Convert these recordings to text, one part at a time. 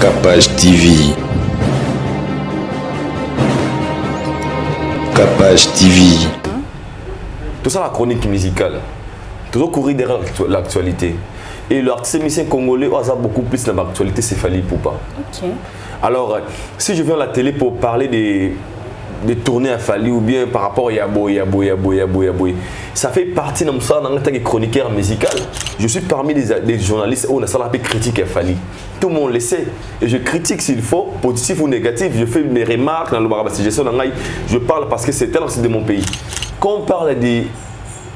Capage TV. Capage TV. Tout ça, la chronique musicale. Tout ça courir derrière l'actualité. Et l'artiste musicien congolais a beaucoup plus dans l'actualité, c'est Fally Ipupa. Ok. Alors, si je viens à la télé pour parler des tournées à Fally ou bien par rapport à Yabo, ça fait partie de ça dans le chroniqueur musical. Je suis parmi les journalistes où on a ça la critique à Fally. Tout le monde le sait. Et je critique s'il faut, positif ou négatif. Je fais mes remarques dans le barabas. Je parle parce que c'est tel de mon pays. Quand on parle des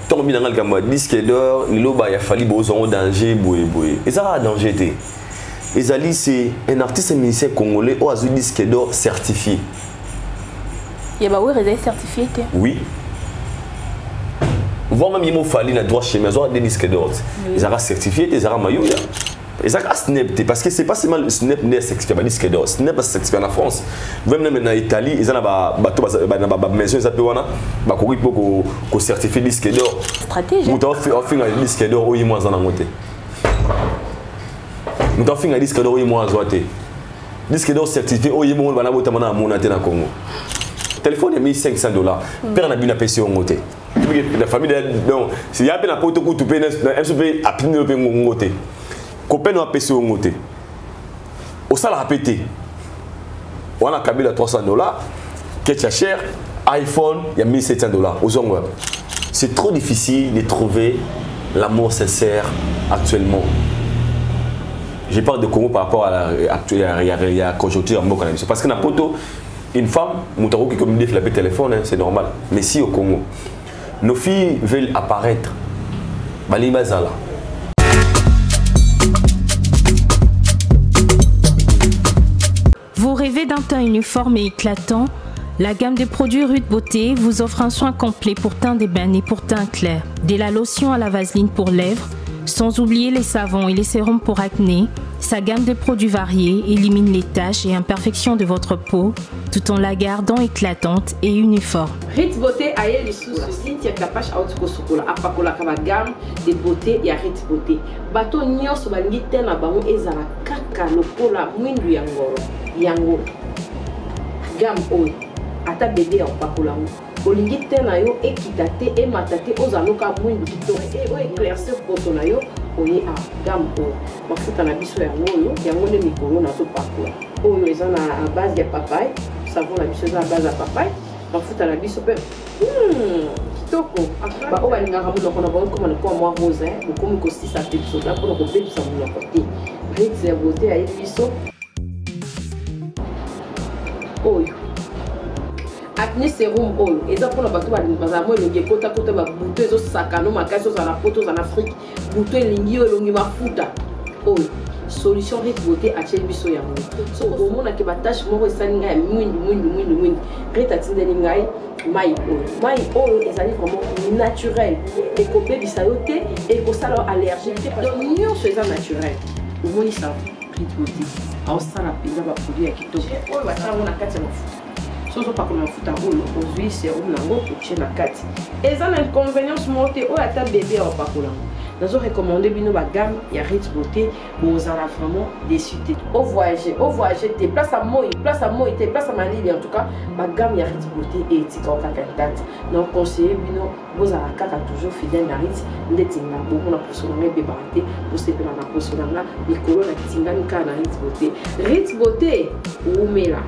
tombes dans le disque d'or, il y a Fally Bozon danger, et ça a danger. Ezali, c'est un artiste musicien congolais qui a un disque d'or certifié. Il y a un certifié? Oui. Voir même il Fally na droit chez moi, ils ont des disques d'or. Ils ont certifié, ils ont maillot. Ils ont Snap, parce que c'est pas seulement Snap qui certifié un disque d'or. Snap est certifié en France. Même en Italie, ils ont une maison, ils ont certifié disque d'or. Stratégie. Ils ont fait un disque d'or où ils ont monté. Nous avons fait un disque d'or, disque d'or certifié, oh, il y a un Congo. Le téléphone est $1500. Père n'a pas payé au côté. La famille, donc, s'il y a un pote qui paye, un peu à peine le payer au côté. Copain n'a pas payé au côté. Au salaire a pété. On a câblé à $300. Qu'est-ce cher? iPhone, il y a $1700. Aux ongles. C'est trop difficile de trouver l'amour sincère actuellement. Je parle de Congo par rapport à la conjoncture en Congo. Parce que une femme, qui communique le téléphone, c'est normal. Mais si au Congo, nos filles veulent apparaître, vous rêvez d'un teint uniforme et éclatant? La gamme de produits Rude Beauté vous offre un soin complet pour teint d'ébène et pour teint clair. De la lotion à la vaseline pour lèvres, sans oublier les savons et les sérums pour acné. Sa gamme de produits variés élimine les taches et imperfections de votre peau tout en la gardant éclatante et uniforme. Rude Beauté a eu les sous Cynthia Capache Auto Sokola apakola kama gamme de beauté ya Rude Beauté. Bato nyonso balingi tena bango ezala kaka lokola mwindu ya ngolo. Yango gamme oyo ata bébé ya apakola olingi tena yo ekita te emata te ozaloka mwindu kitoko e o éclaircir poto na yo oye a gamme oyo mafuta na biso yango nde mikolo na topakola oyo eza na base ya papaye savon na biso eza na base ya papaye mafuta na biso mpe kitoko baoyo balingaka monoko na bango koma nakoma mwa rose bokomi kosisa mpe bisoda mpona kobebisa monoko te Rude ya beauté ayebi biso oyo acné sérum oyo eza mpona bato bazala mo elongi ekota babuto ezosakano makasi ozala na poto ozala na afrique buto elingi oyo elongi mafuta oyo solution Rude Beauté atieli biso yango so omonaki batashe moko esali ngai ya mwindu Rude atindeli ngai mai oyo ezali vraiment naturel ekobebisa yo te ekosala yo allergie te donc nyonso eza naturel omonisa Rude Beauté aosala mpenza baproduit ya kitoko oyo basalango na kati ya mafuta sozo pakola mafuta oyo ozwi serum nango otie na kati eza na inconvénience moko te oyo ata bébé aopakola yango nazo recommande bino bagamme ya Rude Beauté bozala vraiment déçu te o voyager te place à moi te place à malili en tout cas bagamme ya Rude Beauté etikao kaka date donc conseiller bino bozala kaka toujours fidèle na Rude ndeti na bomona poso na ebebaka te bosepela na poso na nga likolo na tingani kaka na Rude Beauté Rude Beauté oumela.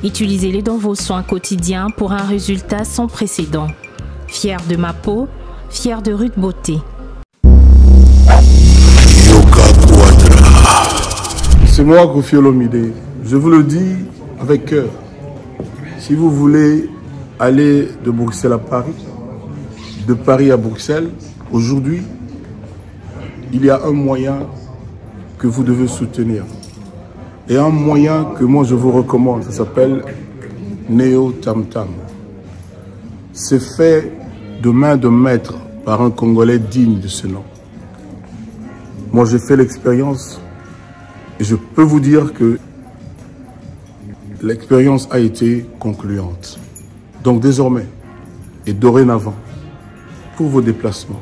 Utilisez-les dans vos soins quotidiens pour un résultat sans précédent. Fier de ma peau, fier de Rude Beauté. C'est moi, Kofi Olomide. Je vous le dis avec cœur. Si vous voulez aller de Bruxelles à Paris, de Paris à Bruxelles, aujourd'hui, il y a un moyen que vous devez soutenir. Et un moyen que moi je vous recommande, ça s'appelle Neo Tam Tam. C'est fait de main de maître par un Congolais digne de ce nom. Moi j'ai fait l'expérience Et je peux vous dire que l'expérience a été concluante. Donc désormais et dorénavant, pour vos déplacements,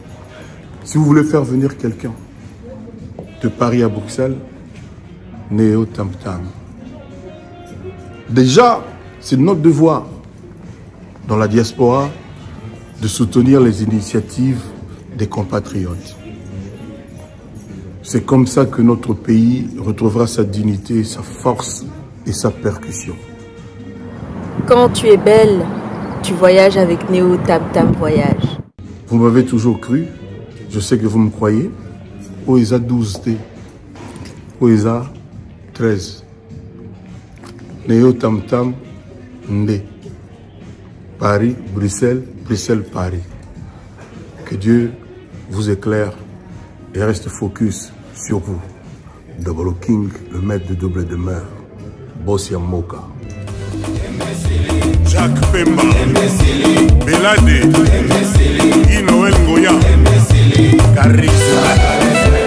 si vous voulez faire venir quelqu'un de Paris à Bruxelles, Néo Tam Tam. Déjà, c'est notre devoir dans la diaspora de soutenir les initiatives des compatriotes. C'est comme ça que notre pays retrouvera sa dignité, sa force et sa percussion. Quand tu es belle, tu voyages avec Néo Tam Tam Voyage. Vous m'avez toujours cru, je sais que vous me croyez. OESA 12D, OESA 13, Néo Tam Tam Ndé, Paris, Bruxelles, Bruxelles, Paris. Que Dieu vous éclaire et reste focus sur vous. Double King, le maître de double demeure, Bossia Moka. Jacques Pemba, Belade, Inoël Ngoya, Charisme,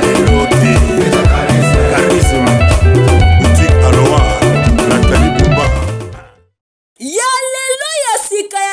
Elodie, Charisme, Boutique Aloha, Nathalie Bouba. Ya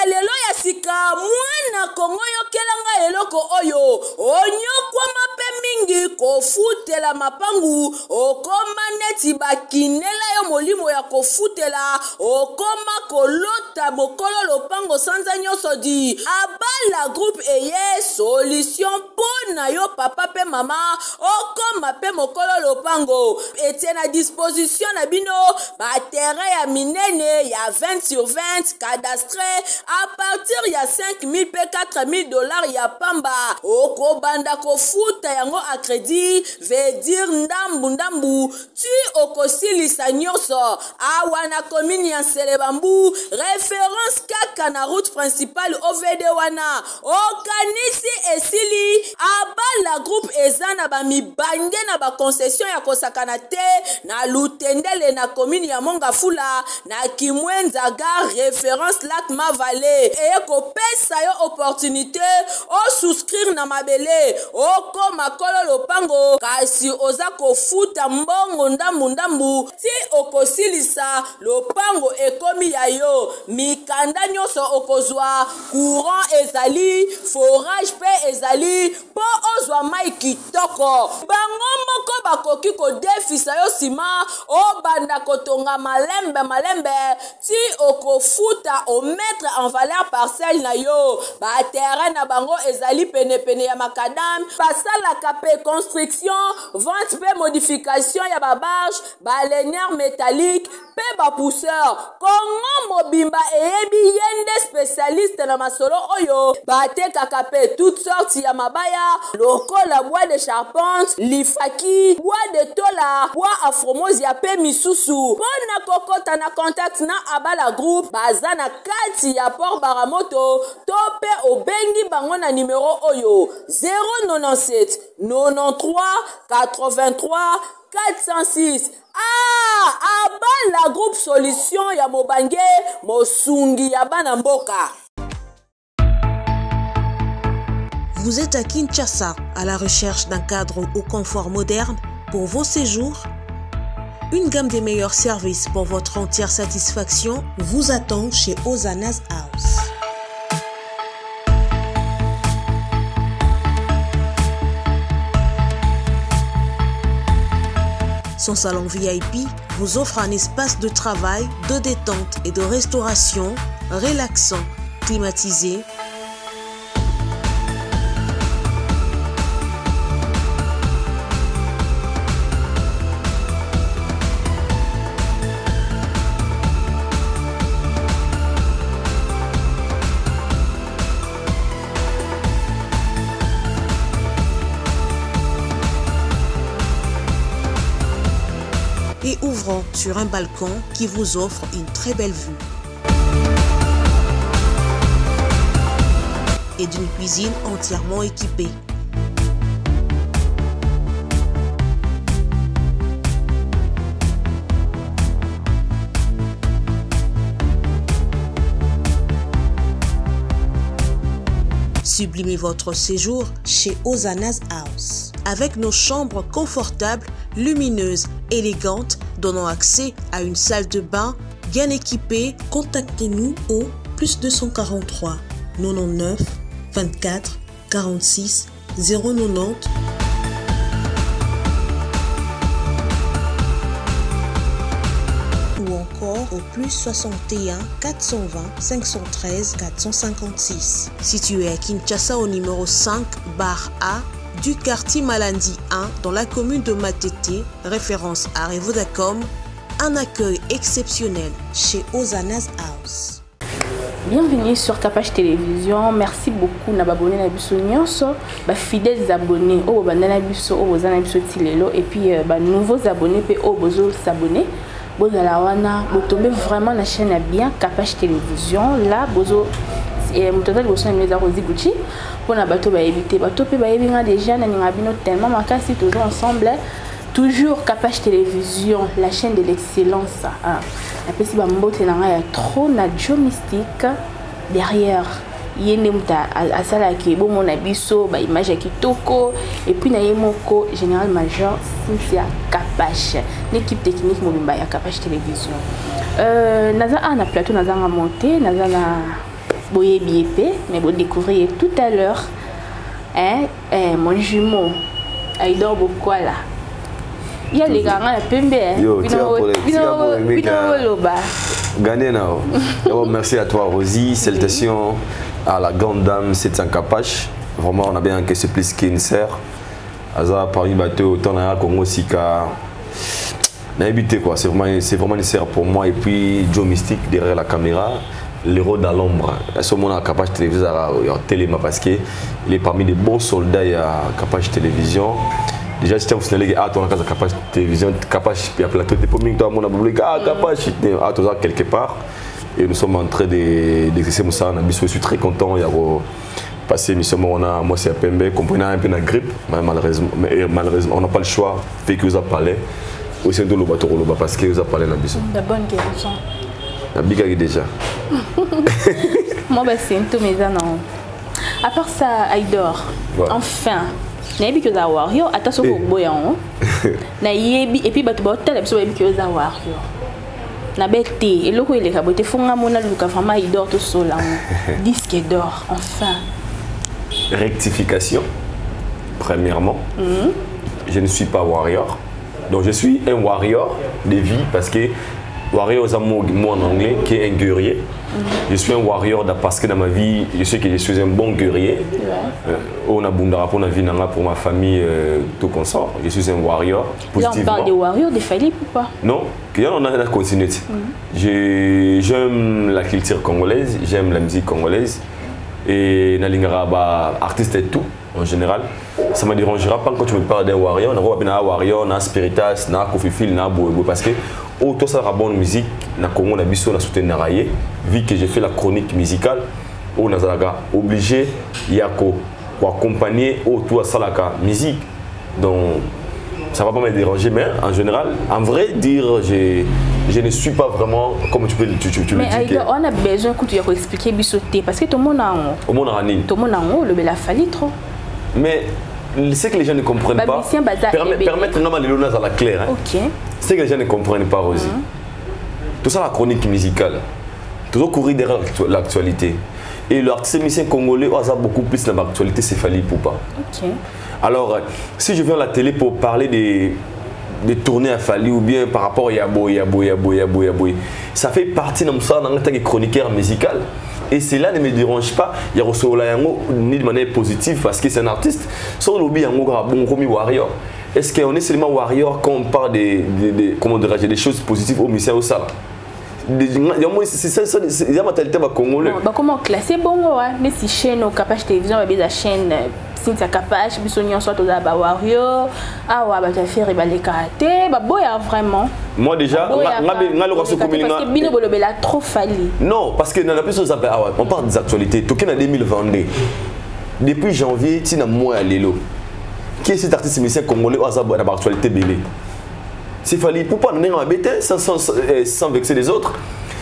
lelo ya sika, mwana Kongo yokelanga eloko oyo, onyokwa mape mingi kofutela mapangu, okoma neti bakinela yo molimo ya kofutela, okoma kolota mokolo lopango sanza nyoso di, abala groupe eye solution pona yo papa pe mama, okoma pe mokolo lopango, etie na disposition na bino, ba terrain ya minene ya 20/20, cadastre, à partir ya 5 000 pe 4 000 dollars ya pamba, oko banda kofuta yango a crédit, veut dire ndambu, tu okosilisa nyoso, awa na commune ya Selebambu, référence kaka na route principale OVD wana, okanisi esili, abala groupe ezana ba mibange na ba concession ya kosakana te, na lutendele na commune ya Mongafula, na Kimwenza gare, référence Lac Mavale, et kopesa yo opportunité, o souscrire na mabele, oko makolo lopango, kasi oza kofuta mbongo ndambu, ti okosilisa lopango ekomi ya yo, mikanda nyoso okozwa, courant ezali, forage pe ezali, po ozwa mai kitoko, bango moko bakoki kodefisa yo sima, o banda kotonga malembe, ti okofuta o mettre en valeur parcelle na yo, ba terrain na bango ezali pene ya makadam, pasala kape construction, vente pe modification ya ba barge, ba ligneur métallique, pe ba pousseur, Kongo mobimba eyebi yende spécialiste na masolo oyo, ba te kakape toutes sortes ya mabaya, lokola bois de charpente, lifaki, bois de tola, bois afromose ya pe misusu, pona kokota na contact na abala groupe, bazana kati ya Port Baramoto, tope obengi bango na numéro oyo 097 93 83 406. Abala groupe solution ya mobange mosungi ya bana mboka. Vous êtes à Kinshasa à la recherche d'un cadre au confort moderne pour vos séjours? Une gamme des meilleurs services pour votre entière satisfaction vous attend chez Ozanas House. Son salon VIP vous offre un espace de travail, de détente et de restauration relaxant, climatisé, et ouvrant sur un balcon qui vous offre une très belle vue. Et d'une cuisine entièrement équipée. Sublimez votre séjour chez Ozanas House. avec nos chambres confortables, lumineuses, élégantes, donnant accès à une salle de bain bien équipée. Contactez-nous au plus 243 99 24 46 090. Ou encore au plus 61 420 513 456. Situé à Kinshasa au numéro 5 bar A du quartier Malandi 1 dans la commune de Matete, référence à Revodacom, un accueil exceptionnel chez Ozanas House. Bienvenue sur ta page télévision. Merci beaucoup na abonnés na biso nyonso, ba fidèles abonnés au bandana biso au bozana biso tilelo et puis ba nouveaux abonnés pe au bozo s'abonner. Bozala wana botombe vraiment la chaîne a bien Kapage télévision là bozo et mon total bozo na meza Rosi Gucci pour na bato ba éviter bato pe ba yebinga déjà na ninga bino tellement makasi toujours ensemble. Toujours Kapage télévision, la chaîne de l'excellence. La petite bambote n'a trop na Joe Mystique derrière. Yene muta asala ki bon mon abiso ba image ya kitoko et puis na yemoko général major Cynthia Kapage, l'équipe technique mobimba ya Kapage télévision. Naza na plateau naza na monter, naza na boye biepé mais vous découvrir tout à l'heure mon jumeau Aïdor Bokwala. Il y a les gars à Pembe. Merci à toi Rosie, salutations à la grande dame Cynthia Kapage. Vraiment on a bien que c'est plus qu'une sœur. Aza parmi bateau autant na Congo Sika. Na habité quoi, c'est vraiment une sœur pour moi et puis Joe Mystique derrière la caméra. L'héros dans l'ombre. À ce moment-là, Kapage télévision à Téléma parce qu'il est parmi les bons soldats à Kapage télévision. Déjà, si tu as dit que tu as Kapage télévision, Kapage, puis à plateau, tu as dit que Kapage, tu as quelque part. Et nous sommes en train d'exercer ça. Je suis très content. Il y a passé l'émission, moi c'est à Pembe, comprenant un peu la grippe. Malheureusement, on n'a pas le choix. Fait que vous avez parlé. Aussi, de l'eau, parce que vous avez parlé dans la mission. La bonne guérison. La bigage déjà. Moi, c'est tout mes non. À part ça, Aïdor, enfin. Na yebi que za warrior attention ko boya on na yebi et puis bato ba tala biso yebi que za warrior na bete eloko ele ka bote fonga mona luka vraiment Aïdor to sola disque d'or enfin. Rectification premièrement. Je ne suis pas warrior, donc je suis un warrior de vie parce que warrior c'est un mot en anglais qui est un guerrier. Je suis un warrior parce que dans ma vie, je sais que je suis un bon guerrier. On a pour ma famille, tout consort. Je suis un warrior. Là, on parle de warrior, de Fali ou pas? Non, on a la continuité. J'aime la culture congolaise, j'aime la musique congolaise. Et Nalingara, artiste et tout, en général. Ça ne me dérangera pas quand tu me parles d'un warrior. On a un warrior, un spiritas, un kofifil, un bobo. Parce que tout ça, la bonne musique, na Congo, na biso, na soutenu naraye. Vu que j'ai fait la chronique musicale, on a obligé yako pour accompagner autour de la musique. Donc ça ne va pas me déranger, mais en général, en vrai dire, je ne suis pas vraiment comme tu peux le dire. Mais on a besoin que tu expliquer bisoté parce que tout le monde a un. Tout le monde a un. Tout le monde a un. Le bel a fallu trop. Mais ce que les gens ne comprennent pas, permettre normalement les lunas à la claire. Ok. Ce que les gens ne comprennent pas aussi. Tout ça, la chronique musicale. Toujours courir derrière l'actualité. Et l'artiste musicien congolais a beaucoup plus dans l'actualité, c'est Fally Ipupa. Ok. Alors, si je viens à la télé pour parler des tournées à Fally ou bien par rapport à Yabo, ça fait partie de mon en tant que chroniqueur musical. Et cela ne me dérange pas. Il y a ni de manière positive parce que c'est un artiste. Sans l'oublier, un warrior. Est-ce qu'on est seulement warrior quand on parle des choses positives au musicien au sala? C'est ça ma talité congolais. Comment classer bon mais si chaîne au Kapage télévision la chaîne Cynthia Kapage bisognon soit aux aba warrior ah ouais bah faire les karaté bah boya vraiment. Moi déjà parce que bino bolobela trop Fally. Non parce que dans la plus on parle des actualités toqué en 2022 depuis janvier tina moi à Lelo qui est cet artiste musicien congolais au azab dans l'actualité belé. C'est Fally Ipupa, sans vexer les autres.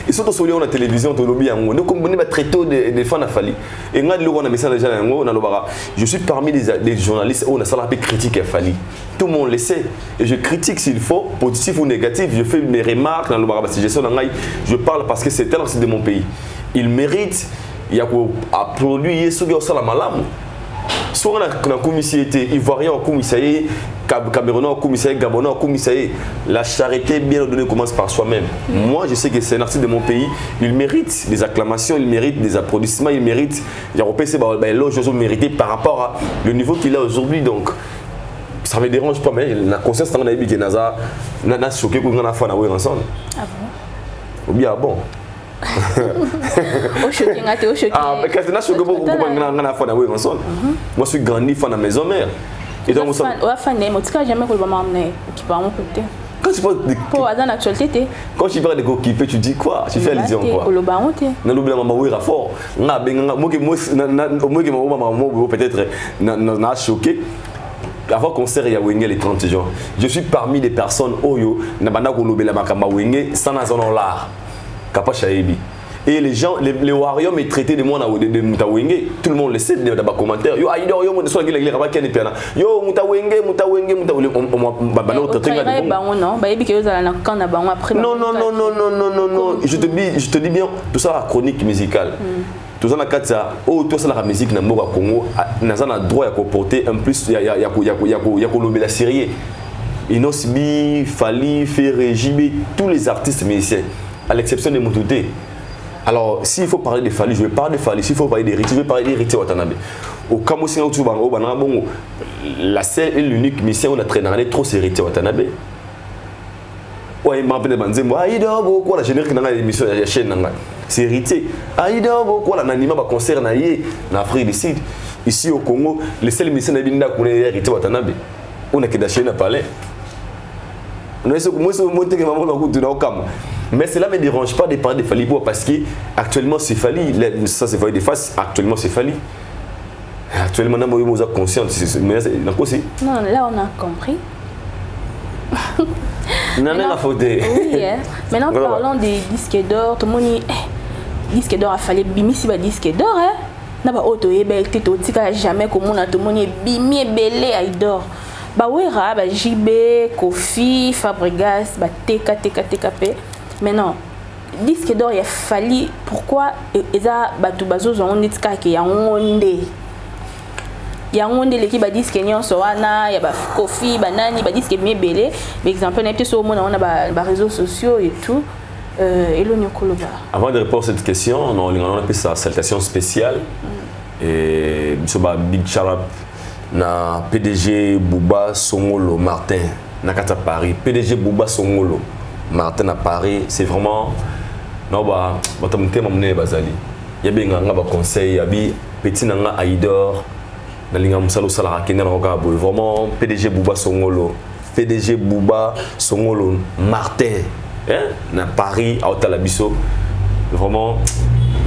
ils sont tous la télévision to lobby yango donc comme on est très tôt des fans à Fali et nga le on a message déjà yango na lobara je suis parmi des journalistes on a ça la critique à Fali tout le monde le sait et je critique s'il faut positif ou négatif je fais mes remarques na lobara parce que je parle parce que c'est tel de mon pays il mérite il y a à produire ce que ça la malamu soit on a commissaire ivoirien au commissaire Camerounais au commissaire Gabonais au commissaire la charité bien ordonnée commence par soi-même. Moi je sais que c'est un artiste de mon pays il mérite des acclamations il mérite des applaudissements il mérite je mérité par rapport à le niveau qu'il a aujourd'hui donc ça me dérange pas mais la conscience dans la vie que Naza n'a choqué pour qu'on a fait ensemble. Ah bon? Ou bien bon. Ah, mais quand tu as choqué pour qu'on a fait ensemble. Moi je suis grandi fan à maison mère. Et donc quand tu parles de coéquipier, tu dis quoi? Tu fais allusion quoi? Peut-être n'a choqué. Avant concert il y a Wenge les 30 jours. Je suis parmi les personnes Oyo Nabana Kolobela Makamba Wenge sans l'art. Kapachaebi. Et les gens, les Warriors me traitaient de moi de Moutawenge. Tout le monde le sait dans les commentaires. Yo, Aïdor, yo, on soit les rabacs et piana. Yo, Moutawenge. Non. Je te dis bien, tout ça la chronique musicale. Tout ça, tout ça la musique dans le Congo, nous avons le droit de porter en plus, il y a la série. Inosbi, Fali, Ferré, JB, tous les artistes musiciens, à l'exception de Moutouté. Alors, s'il faut parler de Fali, je vais parler de Fali. S'il faut parler d'Héritier, je vais parler d'Héritier Watanabe. Au Kamosina, la seule et l'unique mission où on a traîné trop, c'est Héritier Watanabe. Ouais, il m'a appelé Banzembo. Aïda, pourquoi la générique dans l'émission de la chaîne? C'est Héritier. Aïda, pourquoi l'anonymat va concert en Afrique du Sud? Ici au Congo, les seules missions de Héritier Watanabe. On a que la chaîne à parler. Mais cela ne me dérange pas de parler de Fali parce que actuellement c'est Fali, ça c'est Fali de face, actuellement c'est Fali. Actuellement on a conscience, mais non, là on a compris. Oui, maintenant parlons des disques d'or, tout le monde dit disque d'or a fallu bimi si ba disque d'or hein. Na ba auto ebel tito tika jamais comme on a tout le monde bimi belé ay d'or. Ba wera ba JB, Kofi, Fabregas, ba TKP. Maintenant, disque d'or il a fallu pourquoi eza batu bazo zo on tika ke ya onde. Ya onde l'équipe a disque nyonso wana ya ba Kofi banani ba disque bien belé. Par exemple, on a sur on a ba réseaux sociaux et tout. Avant de répondre à cette question, on appelle ça salutation spéciale. Et Big Charap na PDG Bouba Songolo Martin na Kata Paris. PDG Bouba Songolo Martin à Paris, c'est vraiment non ba batamte mamne bazali. Ya benga nga ba conseil ya bi petit nanga Aïdor na linga musalo sala kenya na vraiment PDG Bouba Songolo. PDG Bouba Songolo Martin. Na Paris, à Otalabiso, vraiment,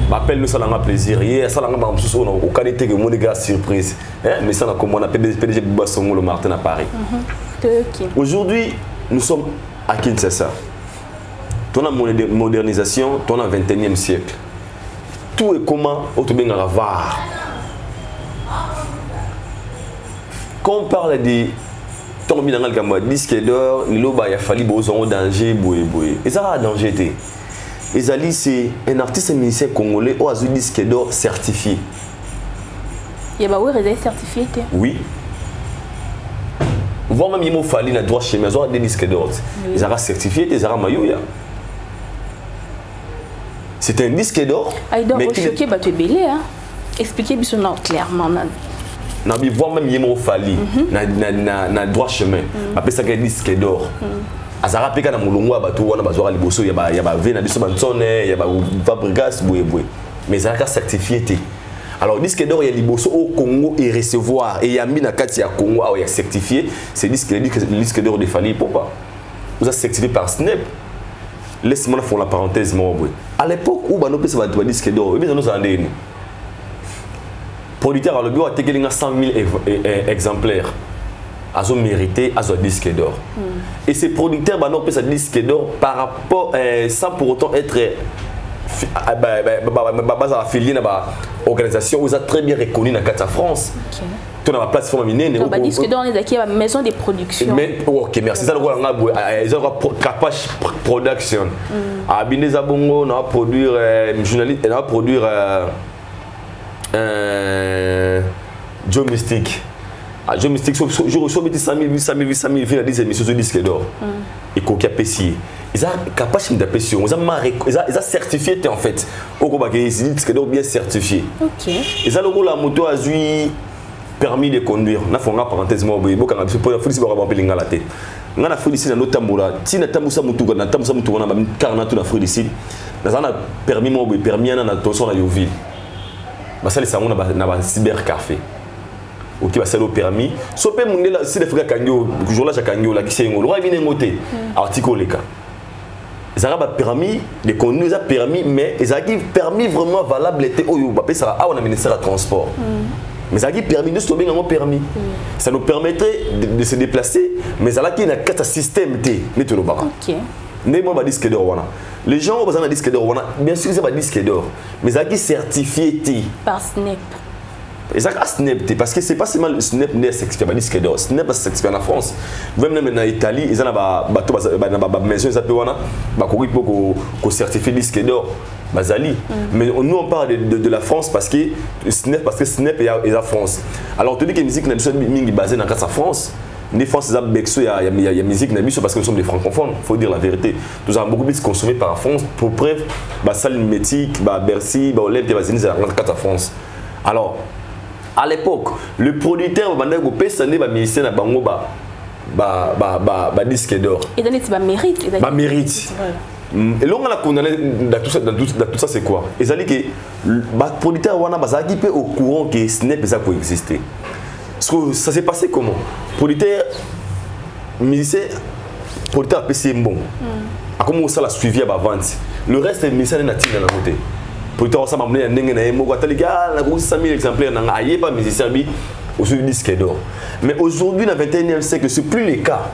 m'appelle-nous ça un plaisir. Hier, ça l'a au qualité que mon gars surprise. Mais ça, comme on appelle PDG Bouba Songolo Martin à Paris. Aujourd'hui, nous sommes à Kinshasa. Ton modernisation, ton 21e siècle. Tout est comment au bien à var. Quand on parle de tombi dans le disque d'or, il a fallu besoin danger boé. Et ça a danger été. Ezali c'est un artiste musicien congolais au azul disque d'or certifié. Il y a oui réserve certifié. Oui. Voir même il fallu la droit chez maison des disques d'or. Ils ont certifié des ara mayouya. C'est un disque d'or. Mais choqué bah tu es belé hein. Expliquez bien clairement. Na bi voir même yemo fali na droit chemin après ça que disque d'or azara peka na mulungu abatu wana bazwa liboso ya ba vena biso bansone ya ba Fabregas boye mais ça a certifié té alors disque d'or ya liboso au Congo et recevoir et yambi na kati ya Congo a ya certifié c'est disque d'or de Fali pourquoi vous a certifié par Snap. Laisse-moi faire la parenthèse moi à l'époque où bano pesa ba disque d'or et bien nous andé producteur à le bureau a été 100 000 exemplaires. ils ont mérité à un disque d'or. Et ces producteurs ont un disque d'or par rapport, sans pour autant être affilié à l'organisation, ils ont très bien reconnu dans la France. Tu as la plateforme minée. On disque d'or, on est à la maison de production. Ok, merci. Ils ont Capach Production. À Bineza Bongo, on va produire journaliste, on va produire Joe Mystique. Joe Mystique, je reçois 100 000 filles à 10 émissions de disque d'or. Et Kokia Pessier. Ils ont capacité d'appréciation. Ils ont certifié en fait. Au combat, ils disque d'or bien certifié. Ok. Ils ont la moto à permis de conduire. On a fait une parenthèse. On a fait une parenthèse. On a fait une parenthèse. On a fait ici dans notre tamboura. Si on a fait une parenthèse, on a fait une parenthèse. On a permis de permis de attention à Yoville. Ça, c'est un cybercafé. Ok, c'est le permis. Si on a si les frères Kanyo, jour là, Kanyo, là, qui s'est engagé, on a mis un côté. Article les cas. Ils ont permis de conduire, ils ont permis, mais ils ont permis vraiment valable. Ça a un ministère de transport. Mais ça a permis de se tomber dans permis. Ça nous permettrait de se déplacer, mais ça a un système. Ok. Les gens ont un disque d'or. Bien sûr, ils ont un disque d'or. Mais ça a certifié par Snap. Exactement, Snap, parce que c'est pas seulement Snap qui certifié par disque d'or. Snap est certifié en France. Même en Italie, ils ont une maison qui certifié disque d'or. Mais nous on parle de la France parce que Snap est la France. Alors on te dit que la musique est basée dans la France. Les France, il y a musique parce que nous sommes des francophones, il faut dire la vérité. Nous avons beaucoup plus consommé par la France. Pour preuve, Salle Métique, Bercy, Olympe, c'est la France. Alors, à l'époque, le producteur va ministère na bango disque d'or. Et donc c'est mérite. Mérite. Et là on a condamné dans tout ça c'est quoi? Ils ont dit que le producteur wana bazaki pe au courant que Snap ça peut exister. Ça s'est passé comment? Producteur musicien producteur PC bon. A comment ça la suivi à vente. Le reste est musicien natif dans la côté. Producteur ça m'a amené ndenge na yemo kwa talika na ko 100 000 exemplaires na aye pas musicien bi au disque d'or. Mais aujourd'hui dans le 21e siècle c'est plus le cas.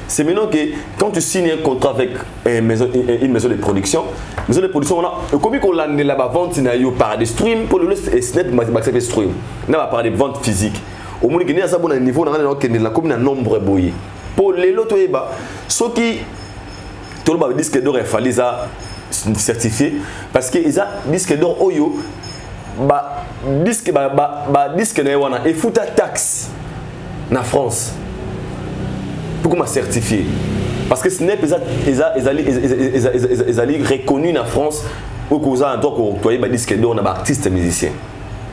C'est maintenant que quand tu signes un contrat avec une maison de production, on a comme qu'on l'a là-bas vente par des streams pour le Snap maximum stream. On a par des ventes physiques. Au moins qu'il y a un bon niveau dans la commune un nombre boyé. Pour les lots ceux qui tout le disque d'or il fallait ça certifié parce que ils a disque d'or oyo disque na et fouta taxe na France. Pourquoi certifié? Parce que Snap ils allaient reconnu en France au cause en tant qu'octroyé disque d'or na artiste musicien.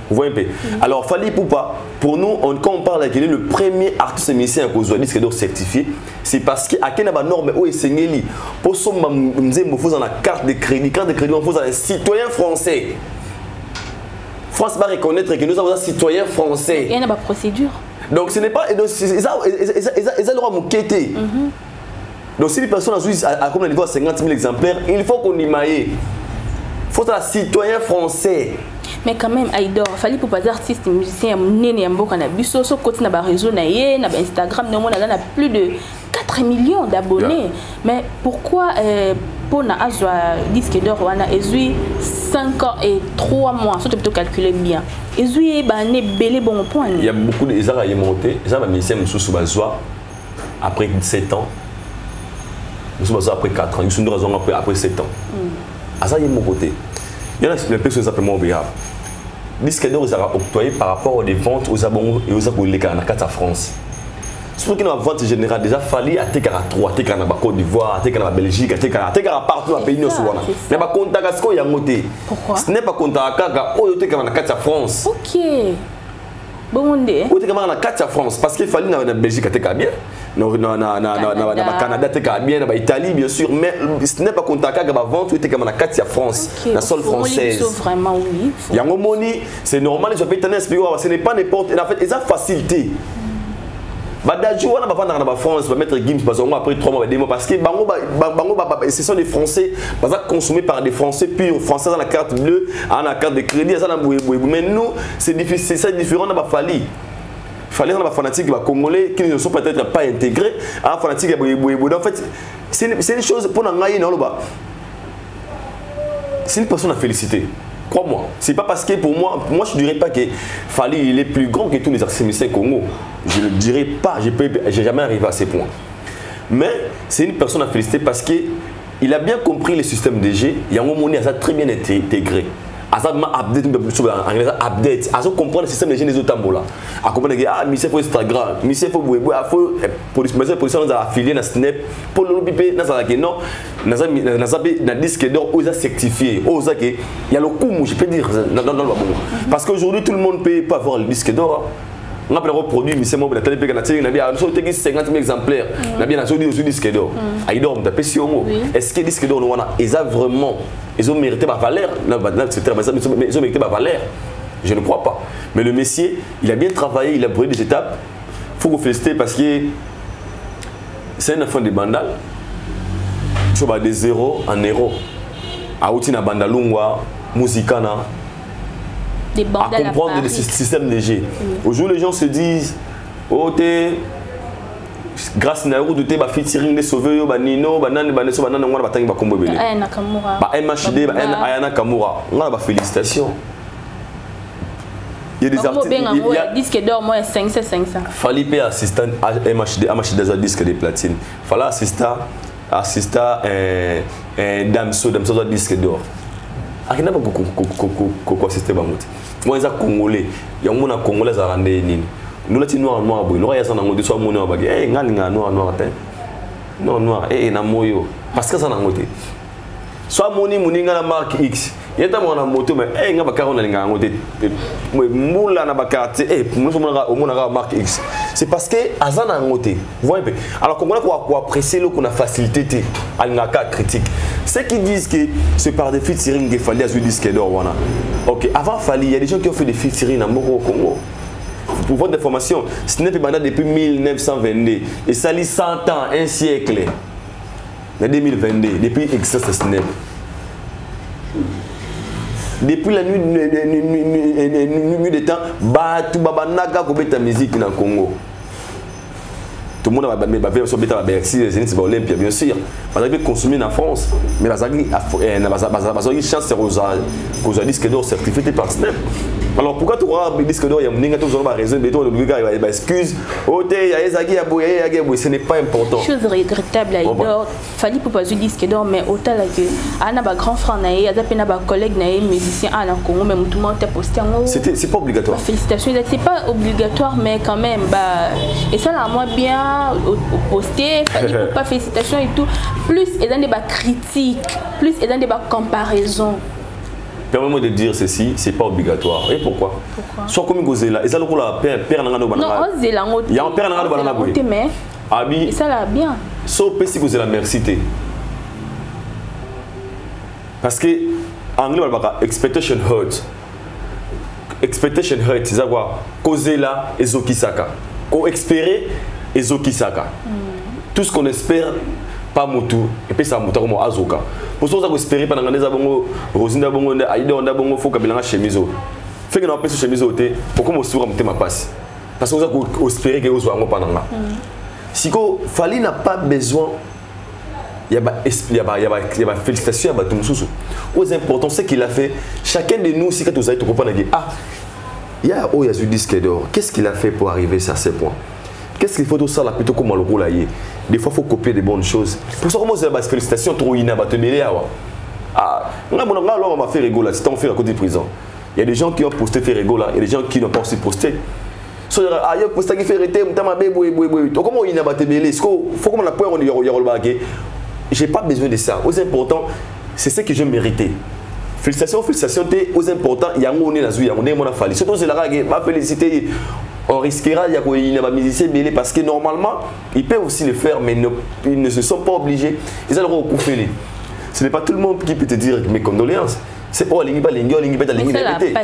Vous voyez un peu. Alors fallait pour nous quand on parle qu'il est le premier artiste musicien à cause de disque d'or certifié, c'est parce que à quelle norme où est sengeli pour son nous faisons la carte de crédit on faisant un citoyen français. France va reconnaître que nous avons un citoyen français. Il y a une procédure. Donc ce n'est pas ils ont le droit de m'enquêter. Donc si les personnes à comme le niveau 50 000 exemplaires, il faut qu'on y maille. Il faut un citoyen français. Mais quand même, Aïdor, il fallait pour pas artiste musicien, néné ambo cannabis, sur côté na réseau na Instagram, nous on a plus de 4 millions d'abonnés. Mais pourquoi pour na azwa disque d'or wana ezui 5 ans et 3 mois, ça tu peux calculer bien. Ezui bané belé bon point. Il y a beaucoup de gens qui monté, ça va musicien sous bazwa après 7 ans. Nous sommes après 4 ans, nous sommes après 7 ans. À ça il y a mon côté. Il y en a des personnes simplement obéables. Disque d'or sera octroyé par rapport aux ventes aux abonnés et aux abonnés en France. Surtout que dans la vente générale, déjà fallu à Tekara 3, Tekara na Côte d'Ivoire, Tekara na Belgique, Tekara partout dans le pays. Mais pas contact à ce qu'il y a monté. Pourquoi? Ce n'est pas contact à oh Tekara na France. Ok. Bon on dit. Oh Tekara na France parce qu'il fallait na Belgique Tekara bien. Non, Canada, bien, Italie, bien sûr, mais ce n'est pas contact avec la vente ou comme la carte France, la seule française. Vraiment, oui. Il y a un moment, c'est normal, je peux t'expliquer, ce n'est pas n'importe quoi. En fait, ils ont facilité. Badajou, on va vendre en France, on va mettre Gims, après 3 mois, parce que ce sont des Français, consommés par des Français purs, Français dans la carte bleue, dans la carte de crédit, mais nous, c'est difficile, c'est différent, on va fallu. fallait les fanatiques congolais qui ne sont peut-être pas intégrés à fanatiques en fait c'est une chose pour n'engager non là c'est une personne à féliciter. Crois-moi, c'est pas parce que pour moi je dirais pas que Fally il est plus grand que tous les artistes musiciens Congo. Je ne dirais pas, j'ai jamais arrivé à ces points. Mais c'est une personne à féliciter parce que il a bien compris le système DG. Il y a un moment où il a très bien intégré. Update, à comprendre le système DG des autres tambours là. À comprendre que mais c'est pour Instagram, mais c'est pour pour affilié dans Snap pour le piper dans ça que non, dans disque d'or aux certifié, aux que il y a le coup je peux dire dans le bon. Parce qu'aujourd'hui tout le monde peut pas avoir le disque d'or. On a plein de produits, mais c'est moi, la télé, on a 50 000 exemplaires. On a bien un disque d'or. Est-ce que le disque d'or, ils ont vraiment mérité ma valeur? Ils ont mérité ma valeur. Je ne crois pas. Mais le Messier, il a bien travaillé, il a brûlé des étapes. Il faut vous féliciter parce que c'est un enfant de Bandal. Tu vas de 0 en héros. À Outina Bandalungwa, Musikana. À comprendre le système léger. Aujourd'hui, les gens se disent oh, grâce à Nauru, tu es featuring des sauveurs, Nino, Banane, Baneso, Banane, on va battre Bakombo Bele. MHD, Ayana Kamura. On a félicitations. Il y a des artistes. Il y a disque d'or, moi 500. Fally payer assistant à MHD des disques de platine. Fally assistant Damso disque d'or. Akina ba ko système amuti moi za congolais ya mona congolais za rande nini nula ti noir boy no ya sana ngodi so mona ba ke ngani nga noir te noir na moyo parce que ça na ngoti so moni muninga na marque X yeta mona moto mais nga ba karona linga ngoti mula na ba carte mona marque X c'est parce que azana ngoti voyez alors congolais ko apprécier le qu'on a facilité alingaka critique ceux qui disent que c'est par des featuring qu'il fallait à disque d'or. Ok, avant Fally, il y a des gens qui ont fait des featuring à Moko au Congo. Pour votre information, Snap est bandé depuis 1922 et ça lit 100 ans, un siècle. En 2022, depuis Excess Snap. Depuis la nuit des temps, Batu Babanaga Kobeta musique dans le Congo. Tout le monde va faire son bêta à Bercy, c'est Olympia, bien sûr. Vous avez consommer en France, mais la chance aux disques d'or certifiés par Snap. Alors pourquoi tu auras des disques d'or, il y a une raison, il y a excuse, ce n'est pas important. Chose regrettable, Fally pour pas jouer disque d'or, mais autant que Anna, grand frère, il y a des collègues, musiciens à Congo, même tout le monde t'a posté en haut. C'est pas obligatoire. Félicitations, c'est pas obligatoire, mais quand même, et ça, là, moi, bien posté, Fally pour pas félicitations et tout. Plus et dans des critiques, plus et dans des comparaisons. Permets-moi de dire ceci, c'est pas obligatoire. Et pourquoi? Soit comme Gozela, et ça le père n'angano banana. Non, Zela ngote. Il y a un père n'angano banana boy. Mais Abi. ça là bien. Soit pesi Gozela merci te. Parce que anglais balbaka expectation hurt. Expectation hurt, c'est ça quoi? Gozela et Zokisaka. Ko espérer et Zokisaka. Tout ce qu'on espère pas mutu et puis ça muta comme azoka. Pour ça qu'on espérer pendant les abongo Rosinda bongo aïda on a bongo faut kabila chemise. Fait que on peut chemise ôter pour comme sur ma passe. Parce que on espérer que ozo ngo pendant là. Si ko Fally n'a pas besoin il y a félicitations à tout mususu. Aux important c'est qu'il a fait chacun de nous si quand vous allez te comprendre il y a eu disque d'or. Qu'est-ce qu'il a fait pour arriver à ce point? Qu'est-ce qu'il faut de ça là plutôt comme le rôle là? Des fois, il faut copier des bonnes choses. Pour ça, comment c'est la félicitations trop inabattemélé. Ah, on m'a fait rigoler. C'est on fait à côté de prison. Il y a des gens qui ont posté fait rigoler. Il y a des gens qui n'ont pas aussi posté. Il y a des posté qui fait arrêter. Comment on inabattemélé? Il faut comme la poire on y a le j'ai pas besoin de ça. Aux importants, c'est ce que je méritais. Félicitations, aux importants. Il y a un on est là, il y a un on a fallu. Surtout c'est la règle. Ma félicité. On risquera, il y a des musiciens parce que normalement, ils peuvent aussi le faire, mais ils ne se sont pas obligés. Ils allons recouper. Ce n'est pas tout le monde qui peut te dire mes condoléances. C'est pas lingi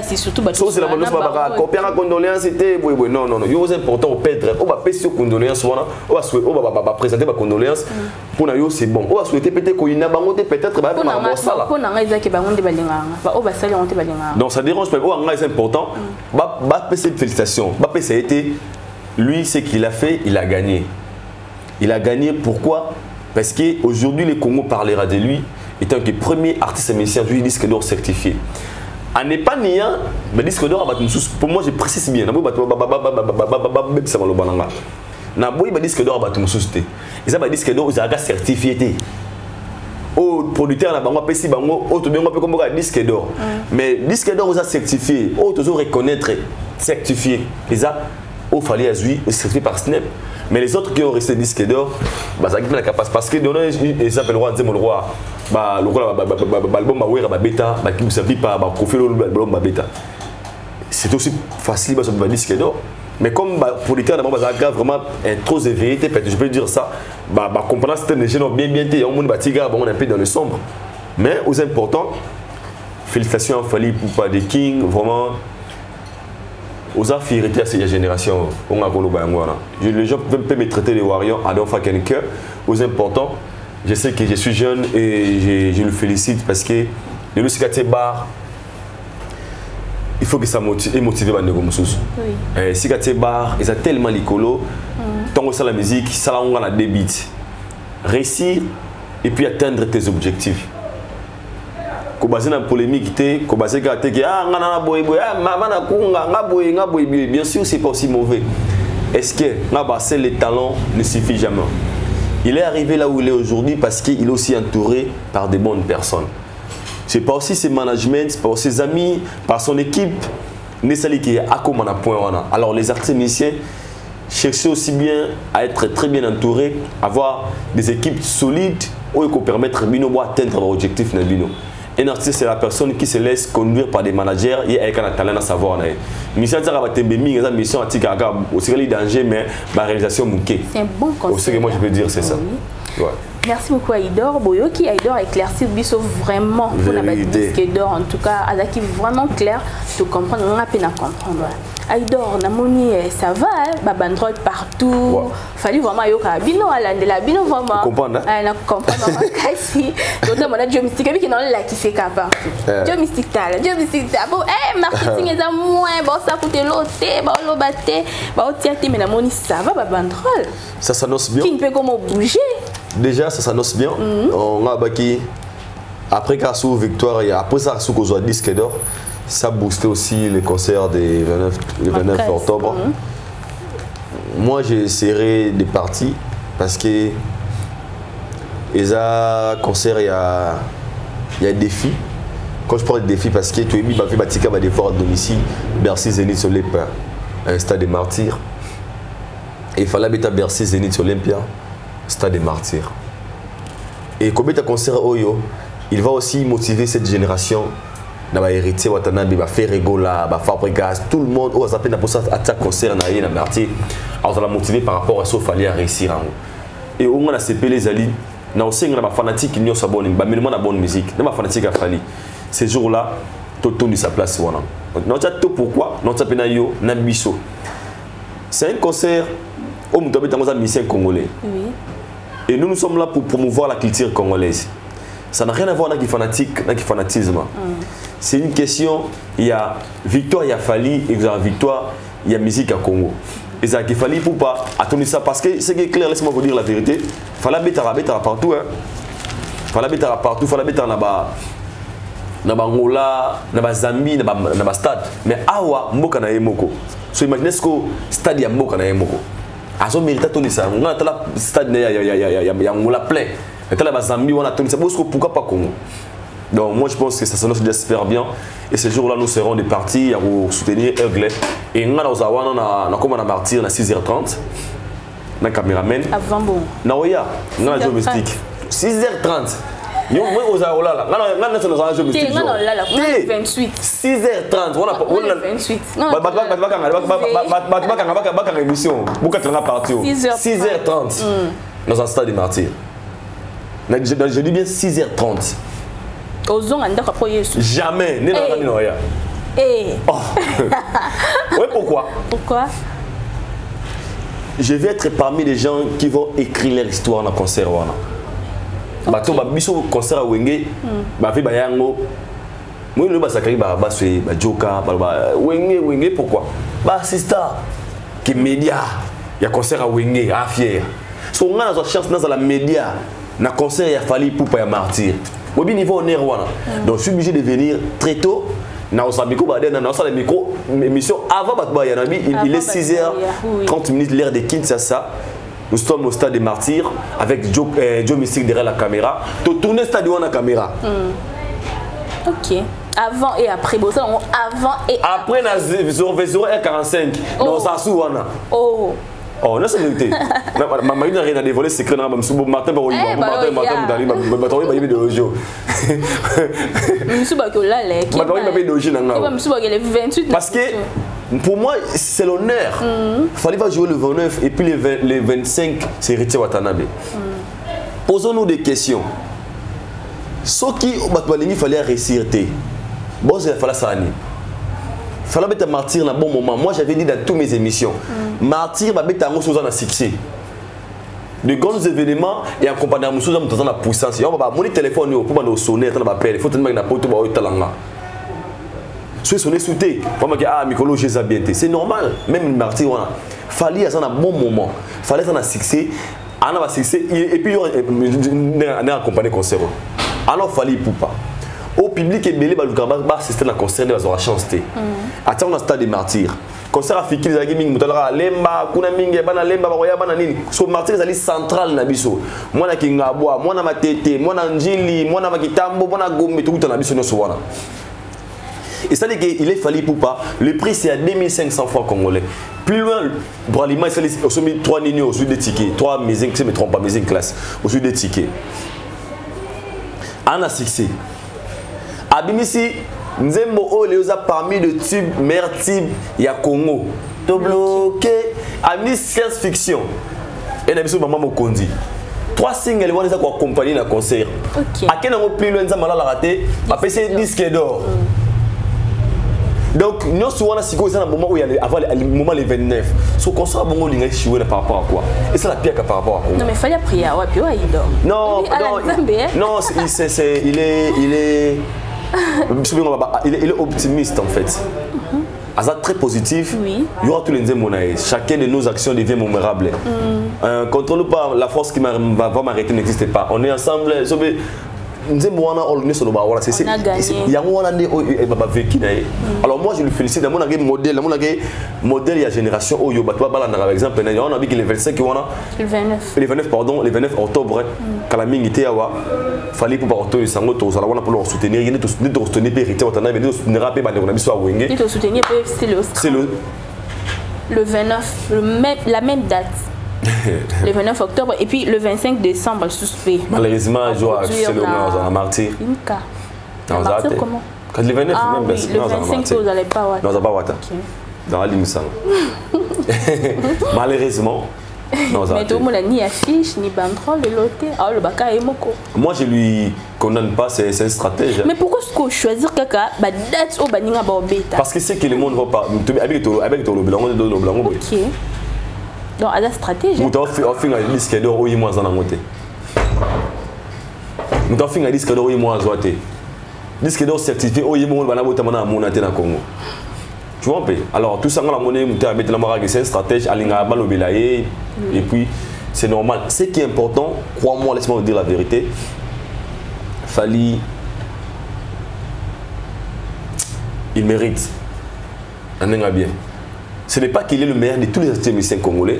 c'est surtout c'est la bonne chose copier la condoléance c'était non c'est important au perdre on va passer aux condoléances on va présenter ma condoléance pour nous c'est bon on va souhaiter peut-être qu'on a bango peut-être ba ba ça là non ça dérange pas c'est important ba passer félicitations ba passer été lui, ce qu'il a fait, il a gagné. Il a gagné, pourquoi? Parce qu'aujourd'hui, le Congo parlera de lui étant que premier artiste et musicien du disque d'or certifié. En n'est pas niant, le disque d'or, pour moi, je précise bien. Le disque d'or, il a disque d'or, il a certifié. Au producteur, il a disque d'or. Mais disque d'or, il a certifié. Il a reconnaître, certifié. Il a fallait certifié par Snap. Mais les autres qui ont resté disque d'or, ça la capacité parce que ils s'appellent roi le roi bêta qui servi par l'album bêta. C'est aussi facile de disque d'or. Mais comme producteur d'abord vraiment un trop de vérité, peut-être je peux dire ça, comprendre certaines gens bien été on est un peu dans le sombre. Mais aux importants, félicitations à Fally Ipupa de King, vraiment. Aux affinités à cette génération, les gens peuvent me traiter de warrior à don't fucking care. Aux importants, je sais que je suis jeune et je le félicite parce que le Lusikate Bar, il faut que ça motive les gens. Si Kate Bar, ils ont tellement l'écolo, tant que ça la musique, ça on a la débite. Réussir et puis atteindre tes objectifs. Ko basé dans polémique ko basé ka te bien sûr c'est pas aussi mauvais. Est-ce que les talents ne suffit jamais? Il est arrivé là où il est aujourd'hui parce qu'il est aussi entouré par des bonnes personnes. C'est pas aussi ses managements, c'est pas aussi ses amis, par son équipe. Alors les artistes musiciens cherchez aussi bien à être très bien entourés, avoir des équipes solides où ils peuvent permettre d'atteindre leur objectif. Un artiste, c'est la personne qui se laisse conduire par des managers et avec un talent à savoir. Mission mission aussi danger, mais la réalisation manquée. C'est un bon conseil. Moi je peux dire c'est ça. Ouais. Merci beaucoup Aïdor. Boyoki Aïdor éclaircir Bisso vraiment pour la disque d'or. En tout cas, Azaki vraiment clair de comprendre. On a peine à comprendre. Aïdor, Namoni, ça va, Babandroid partout. Wow. Fallait vraiment yoka. Bino Alandela, Bino vraiment. Comprendre. On comprend vraiment. Kasi. Donc on a Dieu mystique. Qui est là qui fait partout. Dieu mystique tal. Dieu mystique tal. Bon, marketing est à moins. Bon, ça coûte l'auté, bon, l'obaté, bon, tiens, mais Namoni, ça va, Babandroid. Ça s'annonce bien. Qui ne peut comment bouger. Déjà, ça s'annonce bien. On a baki après Kassou Victoire et après ça Kassou Kozoa disque d'or, ça boostait aussi le concert des 29 octobre. Moi, j'ai serré des parties parce que les concert il y a défi. Quand je parle de défi parce que tu es mis ma vie Batika va des fois à domicile, Bercy Zénith sur l'Olympia, un stade des martyrs. Et il fallait mettre à Bercy Zénith sur l'Olympia. Stade des martyrs. Et comme tu concert Oyo, il va aussi motiver cette génération dans héritier Watanabe, va faire Regola, va Fabregas, tout le monde au zappé pour ça à concert na yé na martyr. Alors ça l'a motivé par rapport à ce qu'il fallait réussir. Et au moins la CP les alliés, na aussi on a fanatique qui n'y a pas bonne, ba minimum la bonne musique, na fanatique a fallu. Ces jours-là, tout tourne sa place wana. Non ça tout pourquoi, non ça pena yo na biso. C'est un concert au Moutabé Tangoza musicien congolais. Oui. Et nous sommes là pour promouvoir la culture congolaise. Ça n'a rien à voir avec le fanatisme. C'est une question, il y a victoire, il y a Fally, il y a victoire, il y a musique à Congo. Et ça qui Fally pour pas attendre ça parce que c'est clair, laisse-moi vous dire la vérité. Fally bêta partout. Fally bêta partout, Fally bêta na Angola, na Zambie, na stade. Mais awa mboka na yemoko. So imaginez ce que stade ya mboka na yemoko. Azo mérite tout ça. On a la stade ya Angola plein. Et là la Zambie on a tout ça. Pourquoi pas Congo? Donc moi je pense que ça s'annonce déjà super bien. Et ce jour-là nous serons des partis pour soutenir Eugle. Et on a comme on a martyr à 6h30. On a caméraman. Avant bon. Naoya, on a un jeu mystique. 6h30. Yo moi aux aola là. On a un jeu mystique. Non là 28. 6h30. On a 28. Bah émission. Pourquoi tu as parti 6h30 dans un stade des martyrs. Je dis bien 6h30. Jamais. Oui, pourquoi? Pourquoi? Je vais être parmi les gens qui vont écrire leur histoire dans le concert. Bato ba biso concert à Wenge, ba fi ba yango. Moi le ba sakari ba Joka, ba Wenge pourquoi? Ba assista. que média il y a concert à Wenge à Fier so on a la chance dans la média na concert il a fallu pour pas martyr au niveau honneur voilà donc je suis obligé de venir très tôt na osabiko ba na osala micro émission avant batba yanabi il est 6h30 minutes l'heure de Kinshasa. Nous sommes au stade des Martyrs avec Joe Mystique derrière la caméra. Tu tournes le stade où on a la caméra. Ok. Avant et après. Bon, ça, avant et après. Après, on a 0h45. Dans sa sou, on a. Oh. Oh, non, c'est vérité. Ma mari n'a rien à dévoiler, c'est que Martin va parce que pour moi, c'est l'honneur. Il fallait pas jouer le 29 et puis les 25, c'est Héritier Watanabe. Posons-nous des questions. Ce qui, il fallait réussir. Bon, il fallait ça. Il fallait être martyr dans un bon moment. Moi, j'avais dit dans toutes mes émissions, martyr, c'est un succès. De grands événements et en compagnie de nous dans la puissance. Mon téléphone, pour me sonner, il faut que je me soit sonné souté. C'est normal. Même le martyr, il fallait être un bon moment. Il fallait être un succès. Et puis, on a accompagné le concert. Alors, il fallait pour pas. Au public, il y a c'était un concert de la chance. Attends, on a stade des martyrs. Concert à Fikir, les amis, Lemba, Kunaminge, Bana Lemba, Baroya, Bananini. So martyrs, c'est central na biso. Moi na Kingabwa, moi na Matete, moi na Njili, moi na Makitambo, moi na Gombe, tout na biso no sowana. Et ça dit qu'il est fallu pour pas. Le prix c'est à 2500 francs congolais. Plus loin, pour l'image, c'est au sommet 3 ninos au sud des tickets. 3 maisons, je ne me trompe pas, maisons classe au sud des tickets. On a succès. Abimisi, Nzembo Oleoza parmi les tubes, meilleurs tubes, il y a Congo. To bloqué. Abimisi science-fiction. Et Nabiso Maman Mokondi. 3 singles, ils vont les accompagner dans le concert. À quel moment plus loin, Nzamala l'a raté, après c'est disque d'or. Donc, nous sommes à un moment où il y a avant le moment les 29. Ce concert, bon, il y a par rapport à quoi? Et c'est la pire que par rapport à quoi? Non, mais il fallait prier. Ouais, puis ouais, il dort. Non, il est optimiste en fait. Très positif. Oui. Il y aura tous les monaïs. Chacune de nos actions devient mémorable. Contrôle pas la force qui va m'arrêter n'existe pas. On est ensemble. Alors moi je le félicite. Mon modèle, modèle il y a génération où il par exemple on a vu que les 25 le 29 octobre Kalaming était à fallait pour porter sango to sala wana pour leur soutenir il est to soutenir héritier watana mais soutenir rapé ba na biso awenge il to soutenir c'est le 29 la même date. Le 29 octobre et puis le 25 décembre, le suspect. Malheureusement, je vois c'est le moment dans la martyr. La martyr comment? Quand le 29, ah, oui, le 25, vous n'allez pas voir. Non, ça va pas. Dans la limousin. Malheureusement. Mais tout le monde n'a ni affiche, ni banderole, le loté. Ah, le baka est moko. Moi, je lui condamne pas, c'est un stratège. Mais pourquoi est-ce qu'on choisir quelqu'un date au baninga bobeta? Parce que c'est que le monde ne va pas. Avec ton blanc, ok. Donc, à la stratégie. Nous avons fait un disque d'or où il y a un monté. Nous avons fait un disque d'or où il y a un zoaté. Disque d'or certifié où il y a un monté dans le Congo. Tu vois un peu? Alors, tout ça, la monnaie, c'est un stratège, et puis c'est normal. Ce qui est important, crois-moi, laisse-moi vous dire la vérité. Fali, il mérite. On est bien. Ce n'est pas qu'il est le meilleur de tous les artistes musiciens congolais.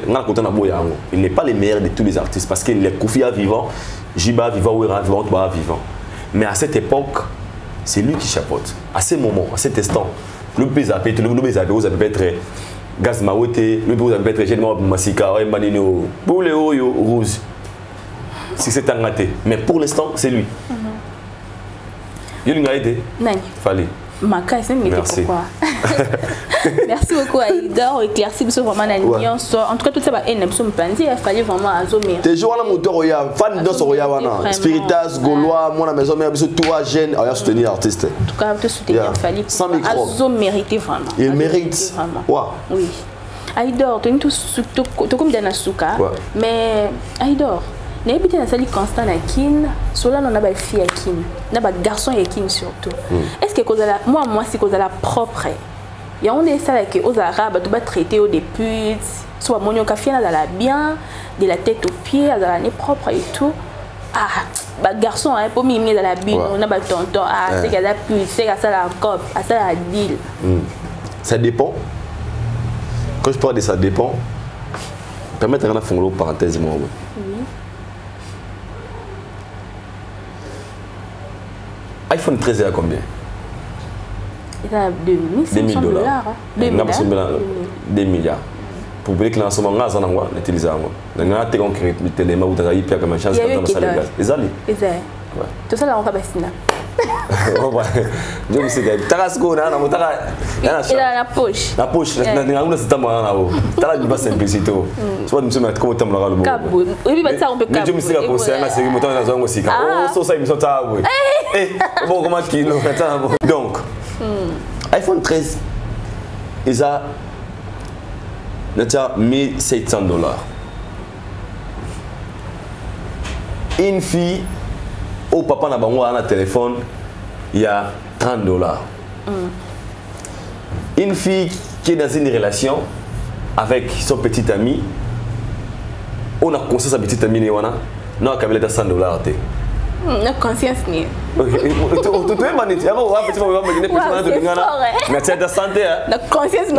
Il n'est pas le meilleur de tous les artistes parce qu'il est Koufia vivant, Jiba vivant, Ouera vivant, Touba vivant. Mais à cette époque, c'est lui qui chapeaute. À ce moment, à cet instant, le Bézapé, vous avez être Gaz Maouete, le vous avez être Général Massika, Manino, pour les Oyo, Rouge. Si c'est un raté. Mais pour l'instant, c'est lui. Il a aidé. Fallait. Merci. Merci beaucoup Aïdor, éclairci vraiment la nuance. En tout cas, tout ça va être il fallait vraiment azomer. T'es joué à la moteur, fan de Soya, Spiritas, Gaulois, moi la maison, mais toi jeune, à soutenir l'artiste. En tout cas, te soutenir, il fallait sans micro. Azo mérité vraiment. Il mérite. Oui. Aïdor, tu es tout comme Danasuka, mais Aïdor. N'a pas été dans constant à Kin, cela on a des filles à Kin, on a des garçons à Kin surtout. Est-ce que moi c'est cause de la propre Il y a des salles aux Arabes, tu vas traiter des putes, soit mon café dans la bien, de la tête aux pieds, dans l'année propre et tout. Ah, bah garçon, hein, pour mimer dans la bille, on a pas tonton, ah, c'est qu'elle a pute, c'est qu'elle a la cop, ça la deal. Ça dépend. Quand je parle de ça dépend, permettre de faire une parenthèse, moi. Oui. iPhone 13 est à combien? Il a 2 dollars. 2 milliards. Pour que les gens utilisent ça. Les gens qui ont créé le téléma ou les gens qui ont chance de faire ça. Les alliés. Tout ça, on va passer là. Je me suis dit, Tarasco, il a la poche. La poche, il a une simplicité. Je me suis dit, comment tu as le câble. Oui, mais ça, on peut câble. Je me suis dit, c'est une moto aussi. Oh, ça, il me semble que bon, comment tu as donc, iPhone 13, il a 1700 $. Une fille, au papa n'a pas un téléphone, il y a 30 $. Une fille qui est dans une relation avec son petit ami, on a conscience à petite amie, on a 100 $. La conscience ni. La conscience,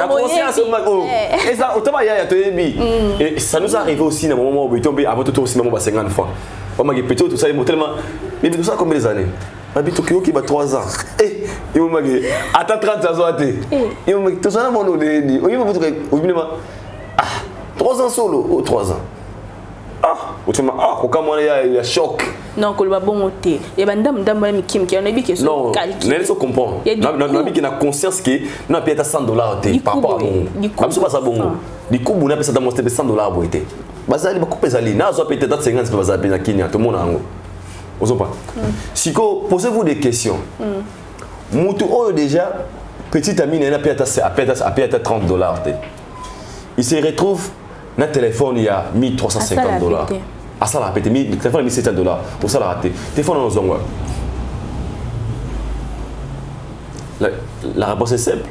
et ça nous arrive aussi dans le moment où on tombe avant tout aussi 50 fois. On m'a dit petit tout ça est tellement mais tout ça combien d'années? Ma bito qui va 3 ans. Et il m'a dit attends 30 ans il m'a dit tout ça mon dit il m'a ah 3 ans solo 3 ans. Ah, comment il y a choc. Non, que le bon côté. Et ben dame Kim qui a une qui non, Nelson comprend. Nabi qui a conscience que non peut être 100 $. Par rapport à mon. Comme ça ça bon. Du coup, on a peut-être monter 100 $ boité. Bazali ba couper zali. Na zo peut-être 50 bazali na Kenya tout le monde en haut. Ozo pas. Siko, posez-vous des questions. Mutu oh déjà petit ami n'a peut-être 30 $. Il se retrouve dans le téléphone, il y a 1350 $. Ah, ça l'a pété. Le téléphone est 1700 $. Pour ça, l'a raté. Le téléphone, on a la réponse est simple.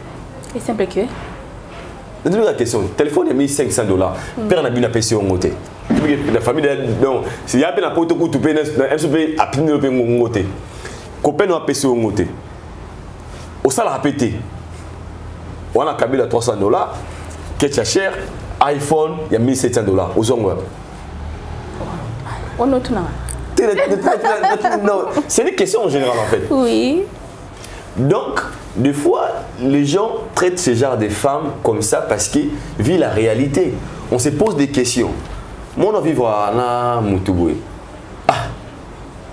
C'est simple que. La question. Le téléphone est 1500 $. Père n'a pas une PC au côté. La famille, donc, s'il y a un peu de coup, tu peux appeler le côté. Copain n'a pas PC au côté. Au ça, l'a pété. On a câblé à 300 $. Qu'est-ce que cher? iPhone, il y a 1700 $. Aux ongles. On note non. C'est une question en général en fait. Oui. Donc, des fois, les gens traitent ce genre de femmes comme ça parce qu'ils vivent la réalité. On se pose des questions. Mon envie voir na Moutoué. Ah,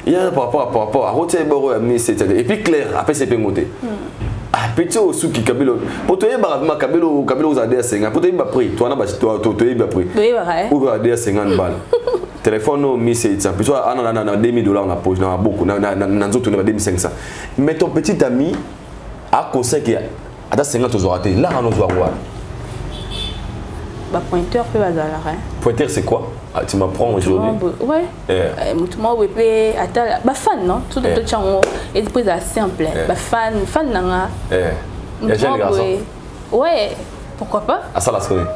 il y a par rapport à Rotier Boro à 1700 $. Et puis Claire, après c'est pémoté. Ah, petit au sou qui cabelo. Pour toi, ma cabelo aux adhérents 50. Pour toi, il m'a pris. Toi, il m'a pris. Oui, vrai. Ou adhérents 50 balles. Téléphone 1700. Puis toi, on a 2000 $ on a poche, on a beaucoup. On a 2500. Mais ton petit ami a conseillé qu'il y a 50 aux ratés. Là, on doit voir. Bah, pointeur peut bazar. Pointeur, c'est quoi? Ah, tu m'apprends aujourd'hui. Ouais. Moi, oui, attends, bah fan non. Tout le temps, et puis c'est simple. Bah fan nanga. Il y a jeune garçon. Ouais. Pourquoi pas? Ah ça la se connaît.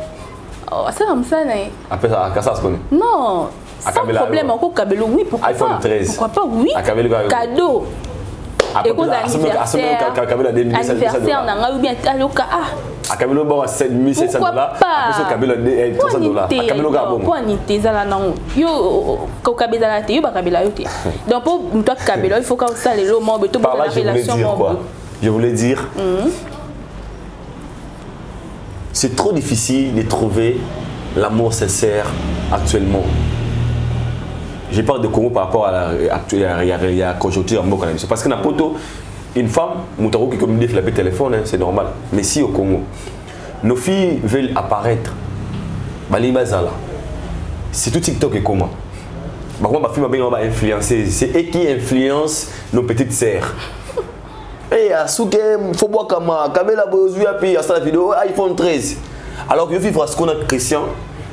Oh, ça comme ça né. Après ça, ça se connaît. Non. Sans problème, encore cabelo, oui, pourquoi pas? iPhone 13. Pourquoi pas, oui. Anniversaire, Cadeau. Anniversaire, ou bien aloka. A Camilo bon à 7700 $. Après ça Camilo 300 $. A Camilo gabon. Pour nité zala non. Yo ko kabela la te yo ba kabela yo te. Donc pour toi kabela, il faut que ça les lots tout pour la relation moi. Je voulais dire c'est trop difficile de trouver l'amour sincère actuellement. Je parle de Congo par rapport à la conjoncture en Congo. Parce que na poto une femme, Moutaro qui communique le téléphone, c'est normal. Mais si au Congo, nos filles veulent apparaître, c'est tout TikTok et comment. Ma fille m'a influencé. C'est eux qui influencent nos petites sœurs. Et à Souké, il faut boire comme Kamela Boyozu a payé à sa vidéo iPhone 13. Alors que vivre à ce qu'on a Christian.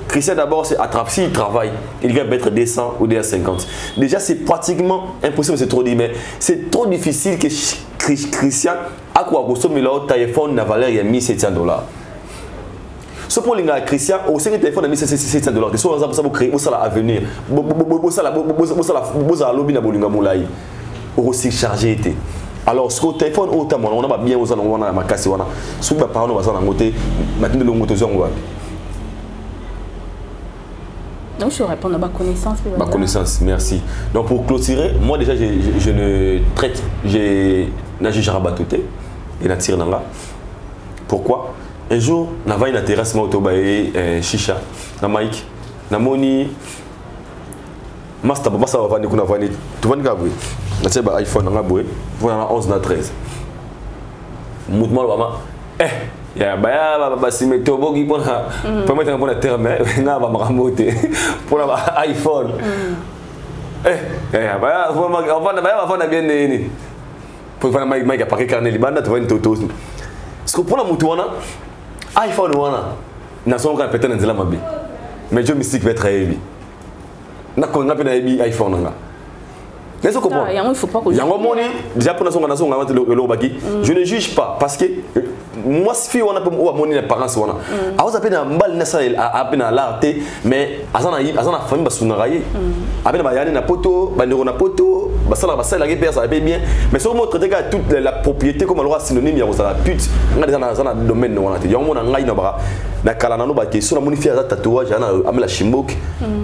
Christian d'abord, c'est attrape, s'il travaille, il va mettre 200 ou 250. Déjà, c'est pratiquement impossible, c'est trop dit, mais c'est trop difficile que Christian à quoi consommer le téléphone na valeur ya $1,700. Ce pour les Christian, au sein du téléphone à $1,700, que soit ça pour créer, ça l'avenir, ça la lobby na bolinga moulai, aussi chargé été. Alors ce téléphone autant on a bien aux on a ma casse on a, ce que par on va s'en côté, maintenant le moto zone ouais. Donc je réponds à ma connaissance. Ma connaissance, merci. Donc pour clôturer, moi déjà je ne traite, j'ai jarabatoté et na tire nanga. Pourquoi? Un jour, na va na terrasse ma autobaye chicha, na Mike, na moni master papa ça va venir kuna venir. Tu vas n'ga boué. Na tiba iPhone nga boué. Voilà 11 na 13. Mouvement vraiment ya ba si meto bogi pona pour mettre un terme nga ba maramote pour la iPhone ba on va bien ni pour faire Mike après carnet libanda tu vas une toto ce que pour la mutuana iPhone wana na son ka peut-être nzela mabe mais je mystique va être heavy na ko na pena heavy iPhone nga mais ce comprend il faut pas que déjà pour je ne juge pas parce que moi si on a pas moni les parents wana a vous appelle un bal nessa a peine à l'arte mais azana famille basuna raye a peine ba yani na poto ba ndeko na poto ba sala la guerre ça va bien mais sur montre que toute la propriété comme alors synonyme ya ça la pute nga déjà na domaine wana te yango na ngai na ba na kala na no ba ke sur la monifier za tatouage na amela chimbok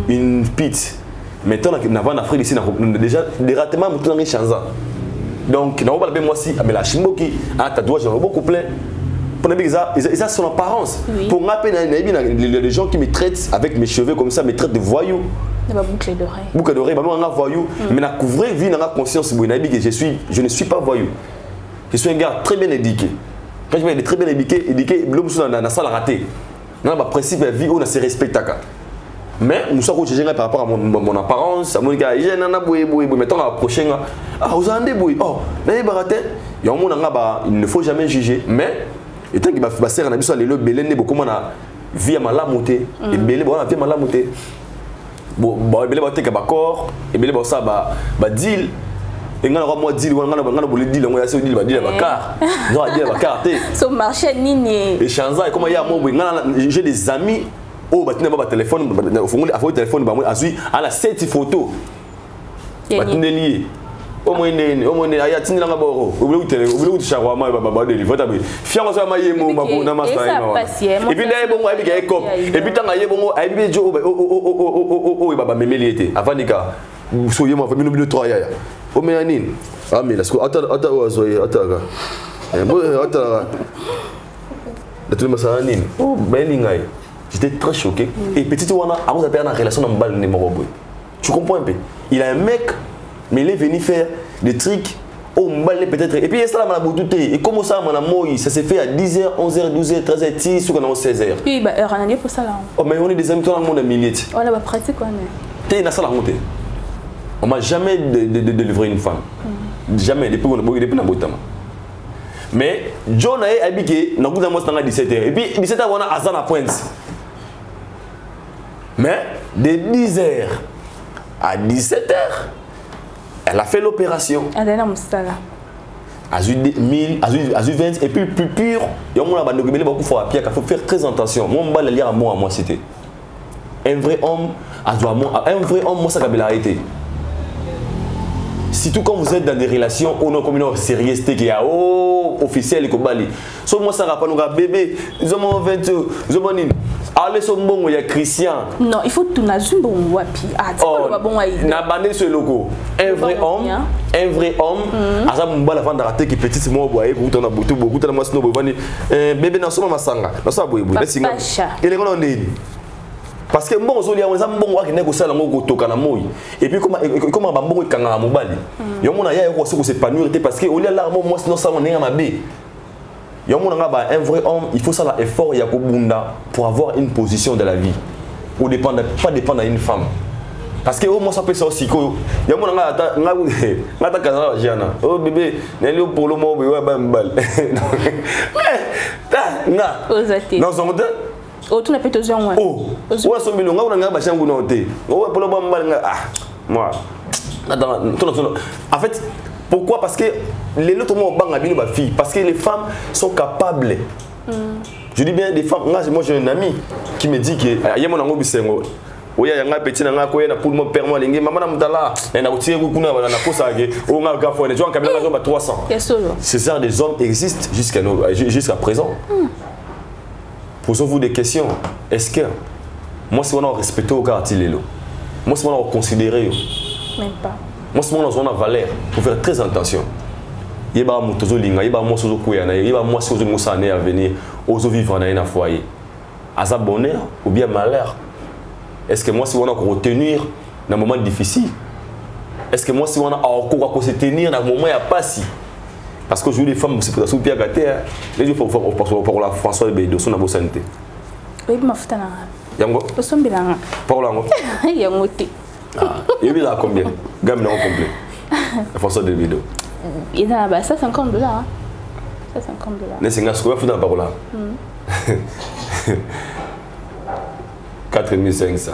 une pute. Maintenant, en Afrique ici, déjà des ratements, tout le monde change. Donc, on va moi si, mais la chimbo qui a tatouage beaucoup plein. Pour les gens, ils ont son apparence. Pour les gens qui me traitent avec mes cheveux comme ça, me traitent de voyous. De boucle d'oreille. Boucle d'oreille, un voyou. Mais la couvrir, vie dans la conscience, je ne suis pas voyou. Je suis un gars très bien éduqué. Quand je vais être très bien éduqué, l'homme dans la salle raté. Dans le principe de vie, on se respecte. Mais nous sommes par rapport à mon apparence, à mon gars, j'ai un aboué, mettons à approcher. Ah, vous avez un débouille. Oh, il ne faut jamais juger. Mais, étant que ma sœur a vu ça, le belé n'est beaucoup moins vie à ma lamoté. Et belé, bon, vie à ma lamoté. Bon, belé, va être d'accord. Et belé, ça, deal. Et quand on a dit, on a dit, on a dit, on a dit, on a dit, son marché nini. Et Chanza, comment il y a mon j'ai des amis. Oh, bah tu n'as pas de téléphone, il faut téléphone, à la 7 photos. Bah tu n'es lié. Au moins, il y a des gens qui ont oublié de shawarma, bah délivrer. Fier sur ma yémo, ma bonne masse. Et puis là, bon, il y a des copes. Et puis tant qu'il y a bon, il y a des gens qui ont mémélité. Avant les gars, vous soyez moi, vous me le trois ya. Oh mais Anine, ah mais là, attends, oh ben l'ingaï. J'étais très choqué. Et petit Wana, à vous avez une relation dans le bal de Moroboy. Tu comprends un peu? Il a un mec, mais il est venu faire des trucs au bal peut-être. Et puis il y a ça là, et comment ça, ça s'est fait à 10h, 11h, 12h, 13h, 10h, ou 16h. Oui, bah, heure en année pour ça là. Oh, mais on est des amis dans le monde à milliers. On a pratique quoi, mais. T'es dans ça la montée. On m'a jamais délivré une femme. Jamais, depuis qu'on a beaucoup depuis Nabotama. Mais John a habité, nous avons 17h. Et puis 17h, on a Azan à Pointe. Mais de 10h à 17h, elle a fait l'opération. Elle a eu 1000, elle a eu 20 et puis le plus pur, il faut faire très attention. Moi, je vais lire à moi, c'était. Un vrai homme, moi, ça a été. Surtout quand vous êtes dans des relations où on a comme une sérieuse qui est officielle et Kobali. Sauf moi, ça rappelle un bébé, ils ont 20 ans, ils ont une. Allez, son bon, il y a Christian. Non, il faut tout nager bon wapi. Ah, tu vois bon aïe. N'a bandé ce logo. Un vrai homme, Asa mbala vanda raté qui petit moi boye, beaucoup na butu, beaucoup na masno boye. Bébé na soma masanga. Na sa boye boye. Laisse nga. Il est qu'on est. Parce que bon, on a bon wa qui négocie la ngo toka na moi. Et puis comment ba mbongo kanga mobali. Yo mona ya ko se s'épanouir parce que au lieu là moi sinon ça on est ma bé. Un vrai homme, il faut ça l'effort pour avoir une position de la vie. Ou pas dépendre d'une femme. Parce que moi ça peut ça aussi. Oh bébé, pour le mot, oh, tu n'as pas besoin de oh, moi, en fait, Pourquoi? Parce que les autres mots bang abino ba fille parce que les femmes sont capables. Je dis bien des femmes. Moi j'ai un ami qui me dit que y a mon ango bisengo. Oui, il y a un petit nanga ko na pour mon père moi lingi maman na mutala na utire ku kuna na kosa ke o nga ka fo ne jo caméra zo ba 300. Ces genre des hommes existent jusqu'à présent. Posez-vous des questions. Est-ce que moi si on a respecté au quartier lelo. Moi si on a considéré même pas. Moi si on a valeur, faut faire très attention. Yeba mutozo linga, yeba moi sozo kuyana, yeba moi sozo musane à venir, ozo vivre dans un foyer. Asa bonheur ou bien malheur. Est-ce que moi si on a retenir dans un moment difficile? Est-ce que moi si on a encore se tenir dans un moment à pas si? Parce que aujourd'hui les femmes c'est pour ça bien gâté. Les jours pour la François Bédo son abo santé. Oui, ma fita na. Yango? Oso mbilanga. Parle yango. Yango te. Ah, il est là combien? Gamme non complet. François Bédo. Il a bah ça $50. Ça $50. N'est-ce pas ce qu'on va faire dans parole là? 4500.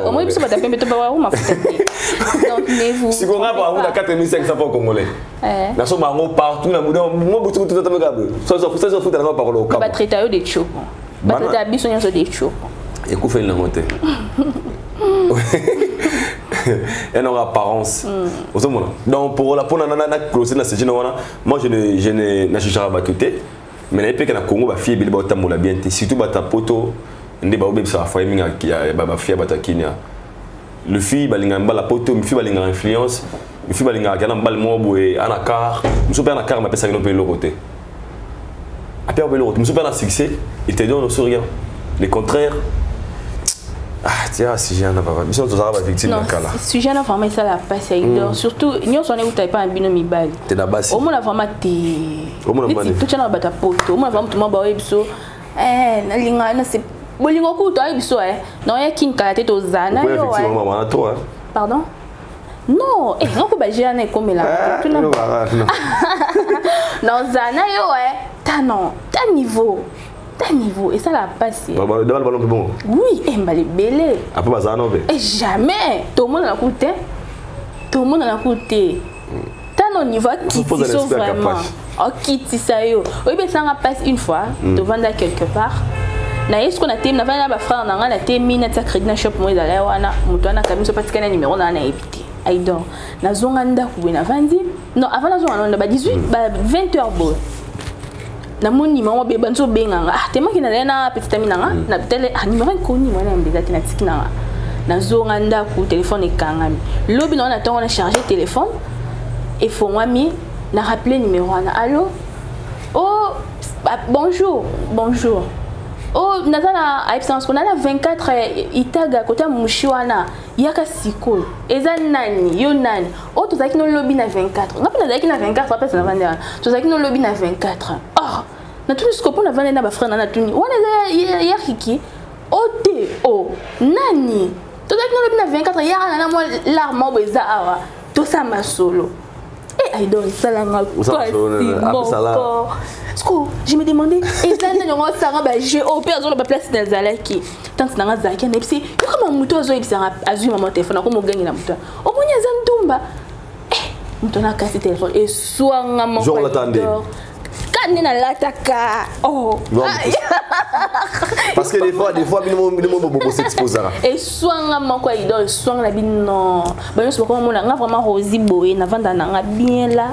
Au moins, ça va taper, mais tu vas voir où ma fête. Donc, vous. Si on a pas 4500 pour Congolais. Nous sommes partout, nous avons tout le temps. Ça se fout dans la parole au cap. On va traiter des chopes. On va traiter des bisons sur des chopes. Et qu'on fait une montée. Et nos apparences. Donc, pour la close, moi, je n'ai jamais battuté. Mais il y a des Congo, ma fille, elle a bien. Surtout, ta poteau. Le fille balinga mbala poto, le fille balinga influence, le fille balinga kana mbal mobo et anakar, nous sommes anakar ma pesa pe le côté. Après on peut le côté, nous sommes pas succès, il te donne sur rien. Le contraire. Ah tiens, si j'ai un papa, ils sont tous arabes victimes de kala. Si j'ai un vraiment ça la passe surtout nous on est où t'as pas un binomi bal. T'es la base. Au moins la vraiment t'es. Au moins tout tient dans bata poto, au moins vraiment tout le monde ba ebiso. Na linga na c'est bolingo ku to ebiso non ya kin kala tete ozana yo pardon non non ko ba jana comme là tout non non zana yo ta niveau et ça la passe oui et m'a les belé après bazana et jamais tout le monde a coûté tant au niveau qui sont vraiment ok ti ça yo oui ben ça passe une fois de vendre quelque part na est-ce qu'on a été na vana ba frère na ngana te mina ta crédit na shop mo ezala wana mutu ana kamiso patikana numéro na ebité aidon na zonga ndaku na vandi non avant na zonga na ba 18 ba 20h bo na mon numéro be banzo benganga te maki na lena petite amie na tele numéro ko ni mwana mbeza te na tikina na zonga ndaku téléphone ekangami lobi na tonga na charger téléphone et faut moi mi na rappeler numéro na allô oh bonjour oh nazana absence qu'on a la 24 itaga côté mushiwana yaka siko eza nani yo nani oh tu zaki no lobby na 24 ngapa na zaki na 24 après ça na vendre tu zaki no lobby na 24 ah na tout ce qu'on a vendre na ba frère na tuni wana ya hiki oh te oh nani tu zaki no lobby na 24 ya na moi l'arme beza awa to ça ma solo et I don't salanga quoi je me demandais et ça n'a pas ça va j'ai opéré sur la place des alaki tant que n'a zaki na psi comment muto zo ibisa azu maman téléphone comme gagner la muto au monya zantumba muto na kasi téléphone et soit ngam je l'attendais quand na lataka oh parce que des fois minimum bobo s'exposer et soit ngam quoi idole soit la bino ba yo so comme na vraiment rosi boé na vanda na bien là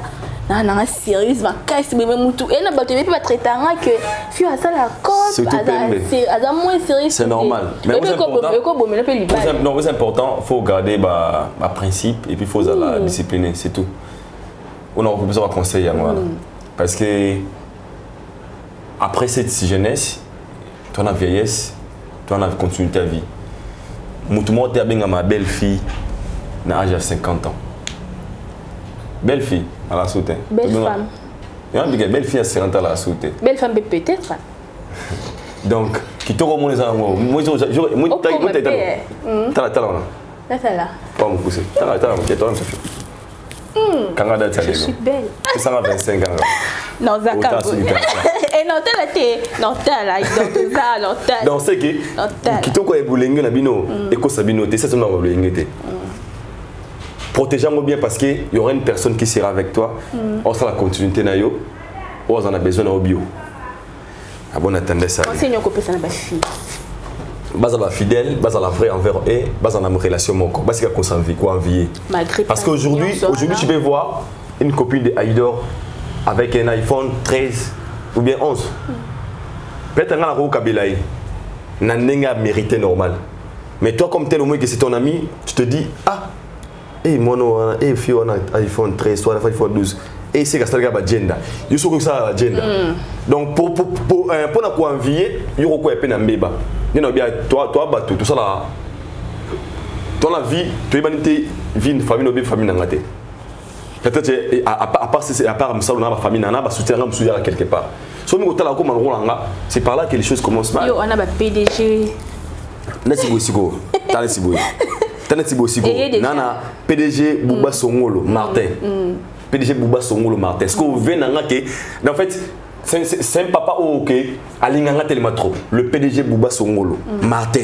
na sérieux ma caisse bébé mutu et na bato pas traiter que fio à ça la code à moins sérieux c'est normal mais c'est important faut garder ba principe et puis faut la discipliner c'est tout on a besoin de conseils à moi parce que après cette jeunesse toi la vieillesse toi on a continué ta vie mutu mo te benga ma belle fille na âge de 50 ans. Belle fille à la soutien. Belle femme. Belle fille à 50 ans à la soutien. Belle femme peut-être. Donc, qui te remonte les amours. Moi, je suis belle. C'est 125 ans. Non, Zaka. Et non, donc, c'est que qui te quoi est boulingé na bino et quoi ça bino, c'est ça seulement boulingé. Protégeons bien parce qu'il y aura une personne qui sera avec toi. On sera la continuité na yo. On en a besoin au bio. Ah bon, attendez ça. Enseigne qu'on peut ça na fille. Base à la fidèle, base à la vraie envers et base à la relation mon corps. Base qu'on s'envie quoi envier. Parce qu'aujourd'hui, tu peux voir une copine de Aïdor avec un iPhone 13 ou bien 11. Peut-être qu'on a un Kabilaï. N'a pas mérité normal. Mais toi comme tel au moins que c'est ton ami, tu te dis ah, et moi et fille on a iPhone 13, soit iPhone 12. Et c'est que ça regarde agenda. Il faut que ça agenda. Donc pour na quoi envier, il y aura quoi peine mbeba. Bien toi bateau tout ça là. Dans la vie, tu es banité vie une famille ngate. Peut-être à part ça on a famille nana ba soutien quelque part. So mi kotala ko manrolanga, c'est par là que les choses commencent mal. Yo on a ba PDG. Nasi bosigo. Tanasi boy. Tanasi bosigo. Nana PDG Bouba Songolo Martin. PDG Bouba Songolo Martin. Est-ce que vous venez que en fait c'est un papa OK alinganga tellement trop. Le PDG Bouba Songolo Martin.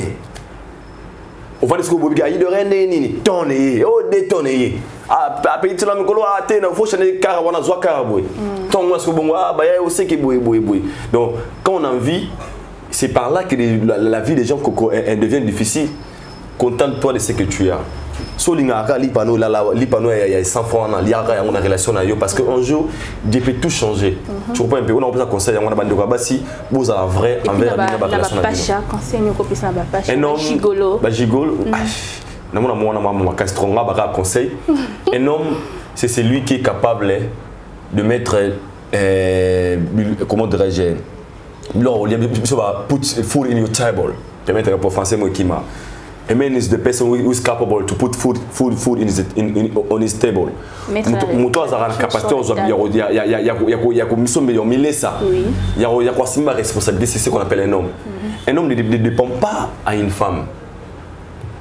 On va dire que vous avez de rien tonné oh détonné. Ah petit la mikolo a té na faut changer car on a zoa car boy. Ton moi ce que bon ah bah il aussi qui boy. Donc quand on a envie c'est par là que la vie des gens devient difficile. Contente-toi de ce que tu as. So lingaka li pano il y a 100 francs dans liara on a relation na yo parce que un jour Dieu peut tout changer. Tu comprends un peu on a besoin de conseil on a bande de basi vous à vrai envers la relation na yo. Conseil nous copie ça ba pacha. Gigolo. Ba gigolo. Na mona castronga ba conseil. Un homme c'est celui qui est capable de mettre comment dirais-je put food in your table. Je vais mettre pour français moi qui m'a. A man is the person who is capable to put food on his table. Muto azara capacité aux il y a comme mission meilleur mais ça. Il y a quoi c'est ma responsabilité c'est ce qu'on appelle un homme. Un homme ne dépend pas à une femme.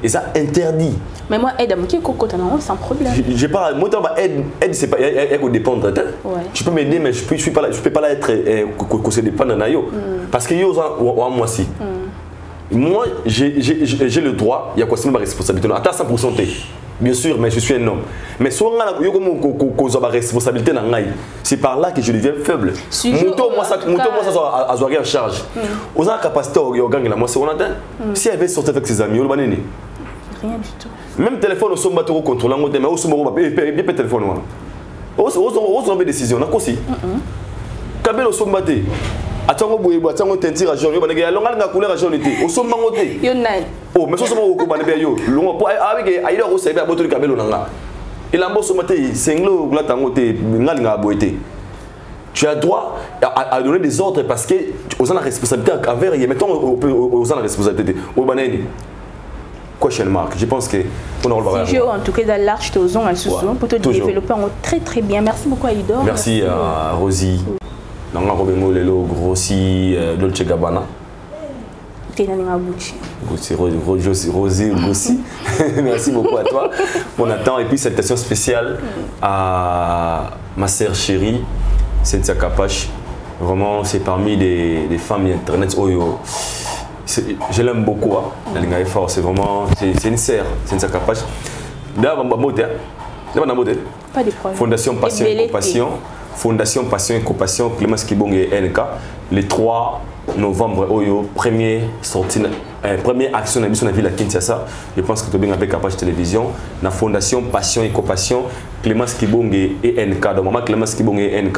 Et ça interdit. Mais moi aide qui cocotte sans problème. J'ai pas moi aide c'est pas elle dépendre tu peux m'aider mais je peux pas être que se dépendre na yo parce que yo moi aussi. Moi j'ai le droit il y a quoi c'est ma responsabilité à 100% bien sûr mais je suis un homme mais si on a la responsabilité na ngai c'est par là que je deviens faible moi ça à en charge aux a capacité au gang la moi c'est on attend si elle veut sortir avec ses amis on va rien du tout même téléphone au somba to contrôler mais au somba bien téléphone on des décisions na kosi kabelo somba te atango boye atango tentira jaune yo banega longa nga couleur jaune te o somba ngote yo nai oh mais so somba ko banebe yo longa po avec aïda ko sebe abotoli kabelo nanga il a mboso mate senglo glata ngote ngali nga boyete tu as droit à donner des ordres parce que aux la responsabilité envers et mettons aux la responsabilité au banani question mark je pense que on aura si je en tout cas dans l'arche de ozon à sous pour te développer très très bien merci beaucoup Aïdor merci à Rosie nanga robengo lelo grossi Dolce Gabbana tenanga bouchi Rosie Grossi merci beaucoup à toi on attend et puis salutation spéciale à ma sœur chérie Cynthia Kapache vraiment c'est parmi des femmes internet oyo je l'aime beaucoup la ligne fort c'est vraiment c'est une sœur Cynthia Kapache d'abord pas de problème Fondation Passion et Compassion Fondation Passion et Compassion Clémence Kibong et NK le 3 novembre oyo première action de la ville à Kinshasa je pense que tu bien avec Kapache Télévision la Fondation Passion et Compassion Clémence Kibong et NK donc maman Clémence Kibong et NK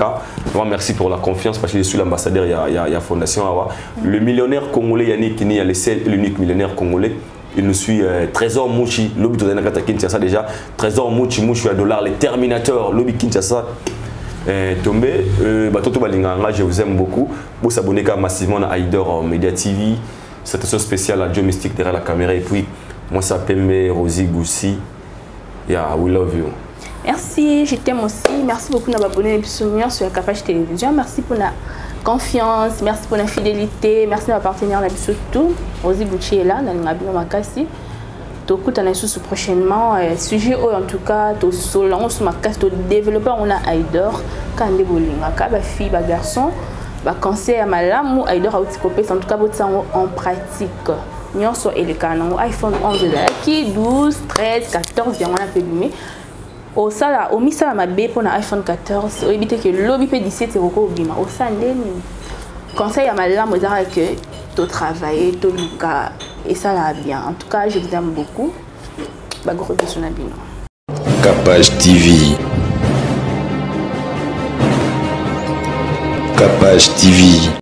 vraiment merci pour la confiance parce que je suis l'ambassadeur il y a Fondation Awa le millionnaire congolais Yannick Kini il est le seul l'unique millionnaire congolais il nous suit Trésor Mouchi lobby de Nakata Kinshasa déjà Trésor Mouchi à dollar les Terminators lobby Kinshasa tombé Batoto Balinganga je vous aime beaucoup vous s'abonner massivement à Aïdor Media TV cette émission spéciale à Joe Mystique derrière la caméra et puis moi ça s'appelle Rosie Goussi yeah we love you merci je t'aime aussi merci beaucoup d'avoir abonné sur la Kapache Télévision merci pour la confiance merci pour la fidélité merci d'avoir partenaire surtout Rosie Goussi est là dans le Mabino Makasi Écoute, on a sous prochainement sujet en tout cas to solon sur ma casse to développeur on a Aïdor quand des bolingaka ba fille ba garçon ba conseil à malamu Aïdor a outcopé en tout cas votre en pratique nyonso et le canon iPhone 11 qui 12 13 14 bien on a fait lumer au sala au misala mabe pour na iPhone 14 au éviter que lobby peut 17 euros bima au sandeni conseil à malamu ezara que to travailler to luka et ça là bien en tout cas je vous aime beaucoup ba gros bisous na bino Capage TV. Capage TV.